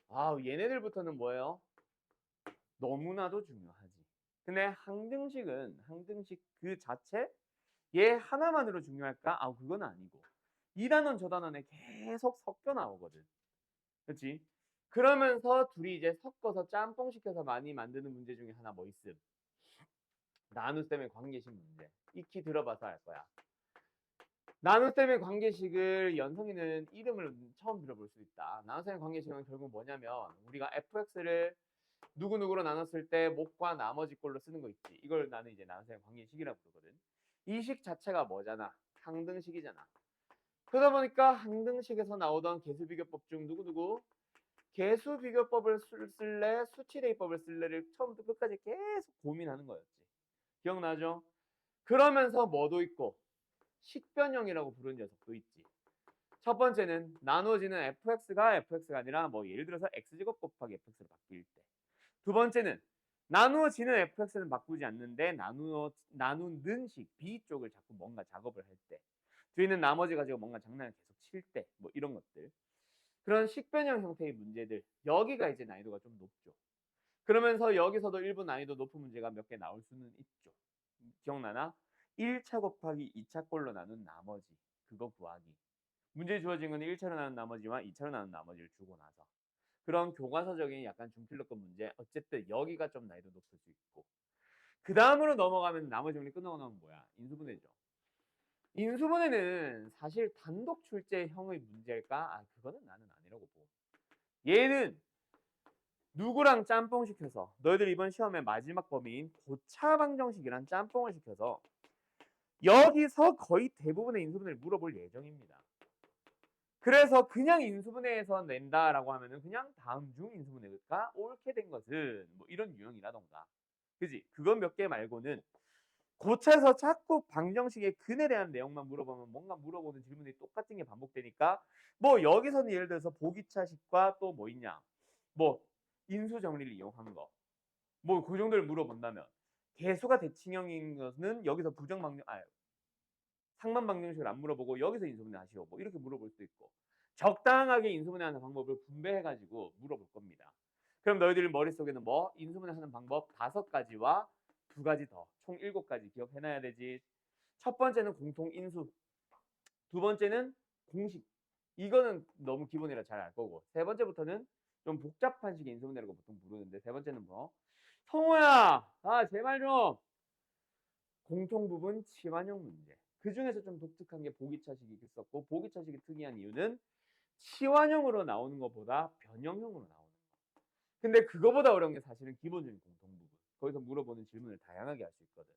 아, 얘네들부터는 뭐예요? 너무나도 중요하지. 근데 항등식 그 자체 얘 하나만으로 중요할까? 아, 그건 아니고. 이 단원 저 단원에 계속 섞여 나오거든. 그렇지? 그러면서 둘이 이제 섞어서 짬뽕 시켜서 많이 만드는 문제 중에 하나 뭐 있음? 나눗셈의 관계식 문제. 익히 들어봐서 알 거야. 나눗셈의 관계식을 연성이는 이름을 처음 들어볼 수 있다. 나눗셈의 관계식은 결국 뭐냐면 우리가 fx를 누구누구로 나눴을 때 목과 나머지 꼴로 쓰는 거 있지. 이걸 나는 이제 나눗셈의 관계식이라고 부르거든. 이 식 자체가 뭐잖아? 항등식이잖아. 그러다 보니까 항등식에서 나오던 개수비교법 중 누구누구 개수비교법을 쓸래 수치대입법을 쓸래를 처음부터 끝까지 계속 고민하는 거였지. 기억나죠? 그러면서 뭐도 있고 식변형이라고 부르는 녀석도 있지. 첫 번째는 나누어지는 fx가 아니라 뭐 예를 들어서 x제곱 곱하기 fx로 바뀔 때. 두 번째는 나누어지는 fx는 바꾸지 않는데 나누는 식 b 쪽을 자꾸 뭔가 작업을 할 때. 뒤에 있는 나머지 가지고 뭔가 장난을 계속 칠 때. 뭐 이런 것들. 그런 식변형 형태의 문제들. 여기가 이제 난이도가 좀 높죠. 그러면서 여기서도 일부 난이도 높은 문제가 몇 개 나올 수는 있죠. 기억나나? 1차 곱하기 2차 꼴로 나눈 나머지. 그거 구하기. 문제 주어진 건 1차로 나눈 나머지와 2차로 나눈 나머지를 주고 나서. 그런 교과서적인 약간 중필로급 문제. 어쨌든 여기가 좀 난이도 높을 수 있고. 그 다음으로 넘어가면 나머지 정리 끝나고 나면 뭐야? 인수분해죠. 인수분해는 사실 단독 출제형의 문제일까? 아, 그거는 나는 아니라고 보고. 얘는 누구랑 짬뽕 시켜서 너희들 이번 시험의 마지막 범위인 고차 방정식이란 짬뽕을 시켜서 여기서 거의 대부분의 인수분해를 물어볼 예정입니다. 그래서 그냥 인수분해에서 낸다라고 하면은 그냥 다음 중 인수분해가 옳게 된 것은 뭐 이런 유형이라던가. 그지? 그건 몇 개 말고는 고차에서 자꾸 방정식의 근에 대한 내용만 물어보면 뭔가 물어보는 질문이 똑같은 게 반복되니까 뭐 여기서는 예를 들어서 보기차식과 또 뭐 있냐 뭐 인수 정리를 이용한 거 뭐 그 정도를 물어본다면 개수가 대칭형인 것은 여기서 상만 방정식을 안 물어보고 여기서 인수분해 하시오 뭐 이렇게 물어볼 수도 있고 적당하게 인수분해하는 방법을 분배해가지고 물어볼 겁니다. 그럼 너희들 머릿속에는 뭐 인수분해하는 방법 5가지와 2가지 더 총 7가지 기억해놔야 되지. 첫 번째는 공통 인수, 두 번째는 공식, 이거는 너무 기본이라 잘 알 거고. 세 번째부터는 좀 복잡한 식의 인수분해라고 보통 부르는데 세 번째는 뭐? 성호야! 제 말 좀! 공통부분 치환형 문제. 그중에서 좀 독특한 게 보기차식이 있었고 보기차식이 특이한 이유는 치환형으로 나오는 것보다 변형형으로 나오는 거. 근데 그거보다 어려운 게 사실은 기본적인 공통부분. 거기서 물어보는 질문을 다양하게 할 수 있거든.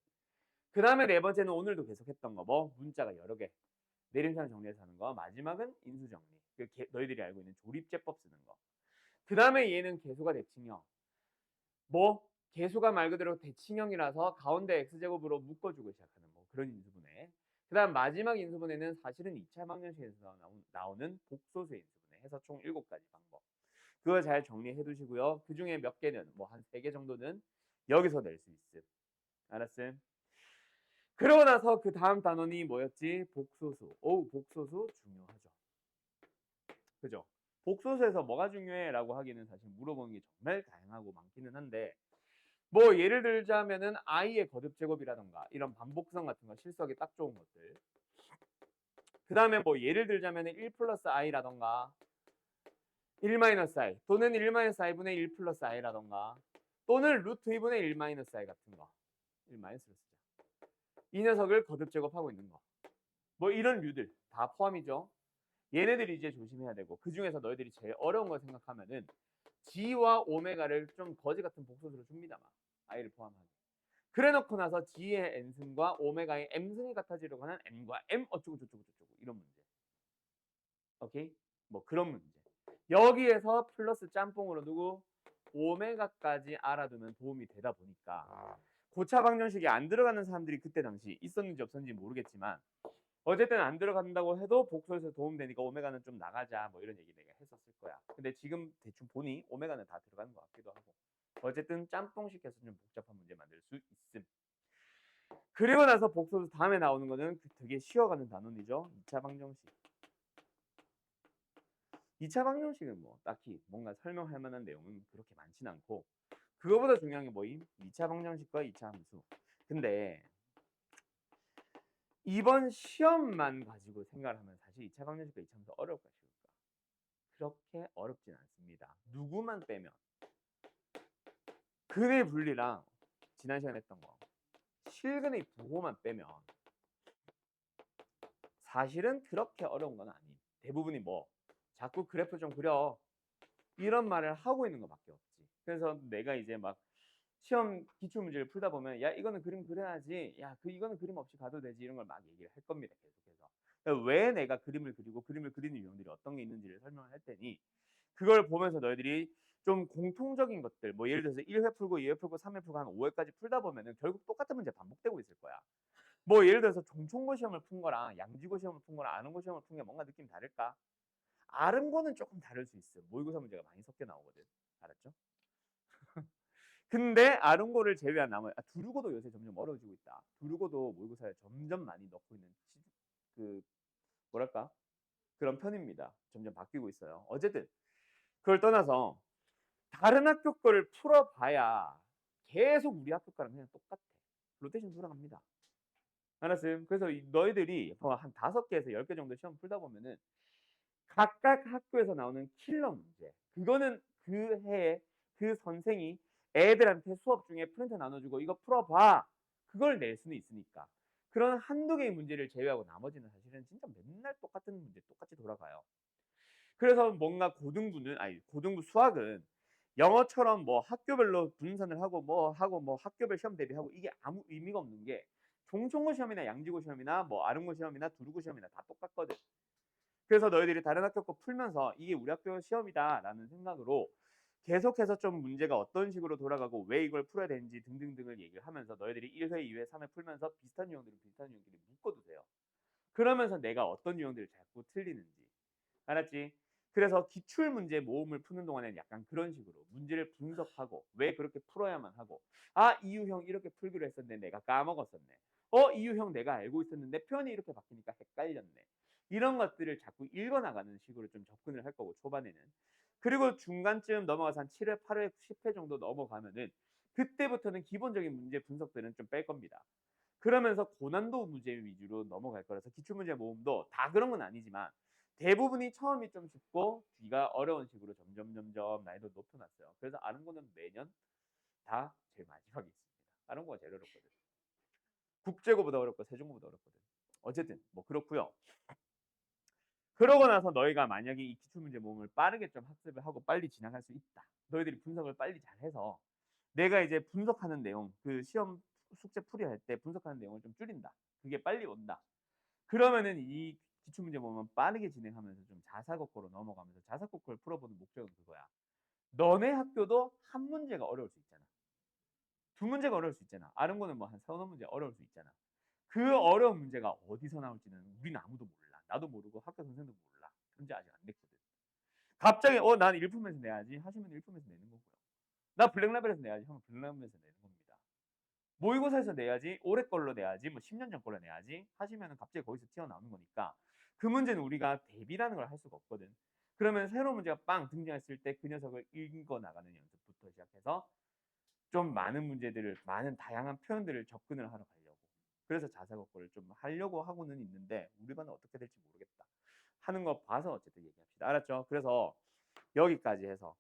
그 다음에 네 번째는 오늘도 계속 했던 거 뭐? 문자가 여러 개. 내림차를 정리해서 하는 거. 마지막은 인수정리. 너희들이 알고 있는 조립제법 쓰는 거. 그 다음에 얘는 계수가 대칭형. 뭐? 계수가 말 그대로 대칭형이라서 가운데 x제곱으로 묶어주고 시작하는 뭐 그런 인수분해. 그 다음 마지막 인수분해는 사실은 2차 방정식에서 나오는 복소수 인수분해 해서 총 7가지 방법. 그거 잘 정리해 두시고요. 그 중에 몇 개는 뭐 한 3개 정도는 여기서 낼 수 있음. 알았음? 그러고 나서 그 다음 단원이 뭐였지? 복소수. 복소수 중요하죠. 그죠? 복소수에서 뭐가 중요해? 라고 하기는 사실 물어보는 게 정말 다양하고 많기는 한데 뭐 예를 들자면은 i의 거듭 제곱이라던가 이런 반복성 같은 거 실수하기 딱 좋은 것들. 그 다음에 뭐 예를 들자면은 1 플러스 i라던가 1 마이너스 i 또는 1 마이너스 i분의 1 플러스 i라던가 또는 루트 2분의 1 마이너스 i 같은 거. 1 마이너스로 쓰자. 이 녀석을 거듭 제곱하고 있는 거. 뭐 이런 류들 다 포함이죠. 얘네들이 이제 조심해야 되고 그 중에서 너희들이 제일 어려운 걸 생각하면은 g와 오메가를 좀 거지 같은 복소수로 줍니다만 i를 포함하게. 그래 놓고 나서 g의 n승과 오메가의 m승이 같아지려고 하는 n과 m 어쩌고 저쩌고 저쩌고 이런 문제. 오케이? 뭐 그런 문제. 여기에서 플러스 짬뽕으로 누구? 오메가까지 알아두면 도움이 되다 보니까 고차 방정식이 안 들어가는 사람들이 그때 당시 있었는지 없었는지 모르겠지만 어쨌든 안 들어간다고 해도 복소에서 도움되니까 오메가는 좀 나가자 뭐 이런 얘기 내가 했었을 거야. 근데 지금 대충 보니 오메가는 다 들어가는 것 같기도 하고 어쨌든 짬뽕식해서 좀 복잡한 문제 만들 수 있음. 그리고 나서 복소수 다음에 나오는 거는 되게 쉬워가는 단원이죠. 2차 방정식. 2차 방정식은 뭐 딱히 뭔가 설명할 만한 내용은 그렇게 많진 않고 그거보다 중요한 게 뭐임? 2차 방정식과 2차 함수. 근데 이번 시험만 가지고 생각을 하면 사실 2차 방정식과 2차 함수 어려울까 쉬울까? 그렇게 어렵진 않습니다. 누구만 빼면 근의 분리랑 지난 시간에 했던 거 실근의 부호만 빼면 사실은 그렇게 어려운 건 아님. 대부분이 뭐 자꾸 그래프 좀 그려 이런 말을 하고 있는 것밖에 없지. 그래서 내가 이제 막 시험 기출 문제를 풀다 보면 야 이거는 그림 그려야지 야 이거는 그림 없이 가도 되지 이런 걸 막 얘기를 할 겁니다. 계속해서 왜 내가 그림을 그리고 그림을 그리는 유형들이 어떤 게 있는지를 설명을 할 테니 그걸 보면서 너희들이 좀 공통적인 것들 뭐 예를 들어서 1회 풀고 2회 풀고 3회 풀고 한 5회까지 풀다 보면은 결국 똑같은 문제 반복되고 있을 거야. 뭐 예를 들어서 종촌고 시험을 푼 거랑 양지고 시험을 푼 거랑 아는고 시험을 푼 게 뭔가 느낌이 다를까? 아는고는 조금 다를 수 있어. 모의고사 문제가 많이 섞여 나오거든. 알았죠? 근데 아는고를 제외한 나머지 두루고도 요새 점점 어려워지고 있다. 두루고도 모의고사에 점점 많이 넣고 있는 그 뭐랄까 그런 편입니다. 점점 바뀌고 있어요. 어쨌든 그걸 떠나서 다른 학교 거를 풀어봐야 계속 우리 학교 거랑 그냥 똑같아. 로테이션 돌아갑니다. 알았어요? 그래서 너희들이 한 5개에서 10개 정도 시험 풀다 보면은 각각 학교에서 나오는 킬러 문제. 그거는 그 해에 그 선생이 애들한테 수업 중에 프린트 나눠주고 이거 풀어봐. 그걸 낼 수는 있으니까. 그런 한두 개의 문제를 제외하고 나머지는 사실은 진짜 맨날 똑같은 문제 똑같이 돌아가요. 그래서 뭔가 고등부 수학은 영어처럼 뭐 학교별로 분산을 하고 뭐 학교별 시험 대비하고 이게 아무 의미가 없는 게 종총고 시험이나 양지고 시험이나 뭐 아름고 시험이나 두루고 시험이나 다 똑같거든. 그래서 너희들이 다른 학교 거 풀면서 이게 우리 학교 시험이다라는 생각으로 계속해서 좀 문제가 어떤 식으로 돌아가고 왜 이걸 풀어야 되는지 등등등을 얘기를 하면서 너희들이 1회, 2회, 3회 풀면서 비슷한 유형들을 묶어두세요. 그러면서 내가 어떤 유형들을 자꾸 틀리는지. 알았지? 그래서 기출문제 모음을 푸는 동안에는 약간 그런 식으로 문제를 분석하고 왜 그렇게 풀어야만 하고 이 유형 이렇게 풀기로 했었는데 내가 까먹었었네. 이 유형 내가 알고 있었는데 표현이 이렇게 바뀌니까 헷갈렸네. 이런 것들을 자꾸 읽어나가는 식으로 좀 접근을 할 거고 초반에는. 그리고 중간쯤 넘어가서 한 7회, 8회, 10회 정도 넘어가면은 그때부터는 기본적인 문제 분석들은 좀 뺄 겁니다. 그러면서 고난도 문제 위주로 넘어갈 거라서 기출문제 모음도 다 그런 건 아니지만 대부분이 처음이 좀 쉽고 뒤가 어려운 식으로 점점 난이도 높여놨어요. 그래서 아는 거는 매년 다 제일 마지막에 있습니다. 아는 거가 제일 어렵거든. 국제고보다 어렵고 세종고보다 어렵거든. 어쨌든 뭐 그렇고요. 그러고 나서 너희가 만약에 이 기출문제 모음을 빠르게 좀 학습을 하고 빨리 진행할 수 있다. 너희들이 분석을 빨리 잘해서 내가 이제 분석하는 내용, 그 시험 숙제 풀이할 때 분석하는 내용을 좀 줄인다. 그게 빨리 온다. 그러면은 이 기출문제 모음은 빠르게 진행하면서 좀 자사고코로 넘어가면서 자사고코를 풀어보는 목적은 그거야. 너네 학교도 한 문제가 어려울 수 있잖아. 두 문제가 어려울 수 있잖아. 아는 거는 뭐 한 서너 문제 어려울 수 있잖아. 그 어려운 문제가 어디서 나올지는 우리는 아무도 몰라. 나도 모르고 학교 선생도 몰라. 현재 아직 안 됐거든. 갑자기 난 일품에서 내야지 하시면 일품에서 내는 거고요. 나 블랙라벨에서 내야지 하면 블랙라벨에서 내는 겁니다. 모의고사에서 내야지 올해 걸로 내야지 뭐 10년 전 걸로 내야지 하시면 갑자기 거기서 튀어나오는 거니까 그 문제는 우리가 대비라는 걸 할 수가 없거든. 그러면 새로운 문제가 빵 등장했을 때 그 녀석을 읽어 나가는 연습부터 시작해서 좀 많은 문제들을 많은 다양한 표현들을 접근을 하러 가려고. 그래서 자사고거를 좀 하려고 하고는 있는데 우리 반은 어떻게 될지 모르겠다. 하는 거 봐서 어쨌든 얘기합시다. 알았죠? 그래서 여기까지 해서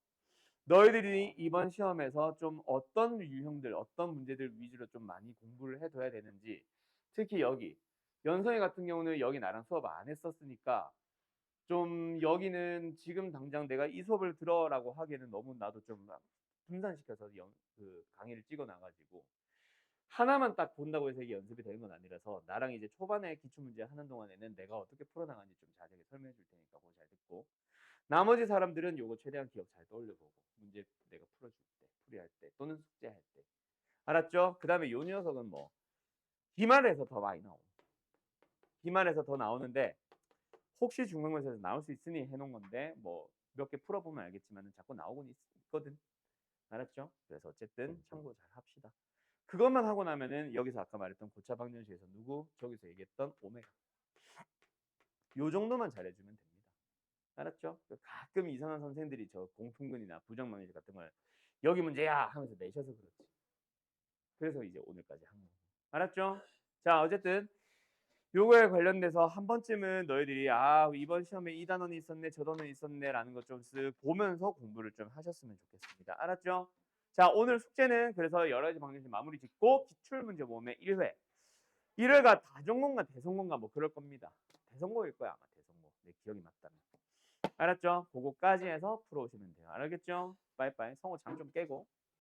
너희들이 이번 시험에서 좀 어떤 유형들, 어떤 문제들 위주로 좀 많이 공부를 해둬야 되는지 특히 여기 연성이 같은 경우는 여기 나랑 수업 안 했었으니까 좀 여기는 지금 당장 내가 이 수업을 들어라고 하기에는 너무 나도 좀 분산시켜서 그 강의를 찍어 놔가지고 하나만 딱 본다고 해서 이게 연습이 되는 건 아니라서 나랑 이제 초반에 기출문제 하는 동안에는 내가 어떻게 풀어나가는지 좀 자세하게 설명해 줄 테니까 그거 잘 듣고 나머지 사람들은 요거 최대한 기억 잘 떠올려보고 문제 내가 풀어줄 때, 풀이할 때 또는 숙제할 때 알았죠? 그 다음에 요 녀석은 뭐 기말에서 더 많이 나옴. 기말에서 더 나오는데 혹시 중간고사에서 나올 수 있으니 해놓은 건데 뭐 몇 개 풀어보면 알겠지만 자꾸 나오곤 있거든. 알았죠? 그래서 어쨌든 참고 잘 합시다. 그것만 하고 나면은 여기서 아까 말했던 고차방정식에서 누구 저기서 얘기했던 오메가 요 정도만 잘해주면 됩니다. 알았죠? 가끔 이상한 선생들이 저 공통근이나 부정망의식 같은 걸 여기 문제야 하면서 내셔서 그렇지. 그래서 이제 오늘까지 한 거고. 알았죠? 자 어쨌든 요거에 관련돼서 한 번쯤은 너희들이 이번 시험에 이 단원이 있었네 저 단원이 있었네 라는 것 좀 쓱 보면서 공부를 좀 하셨으면 좋겠습니다. 알았죠? 자 오늘 숙제는 그래서 여러 가지 방정식 마무리 짓고 기출문제 모음의 1회 1회가 다전공과 대성공과 뭐 그럴 겁니다. 대성공일 거야 아마 대성공 내 기억이 맞다면. 알았죠? 그거까지 해서 풀어오시면 돼요. 알겠죠? 빠이빠이 성우 잠 좀 깨고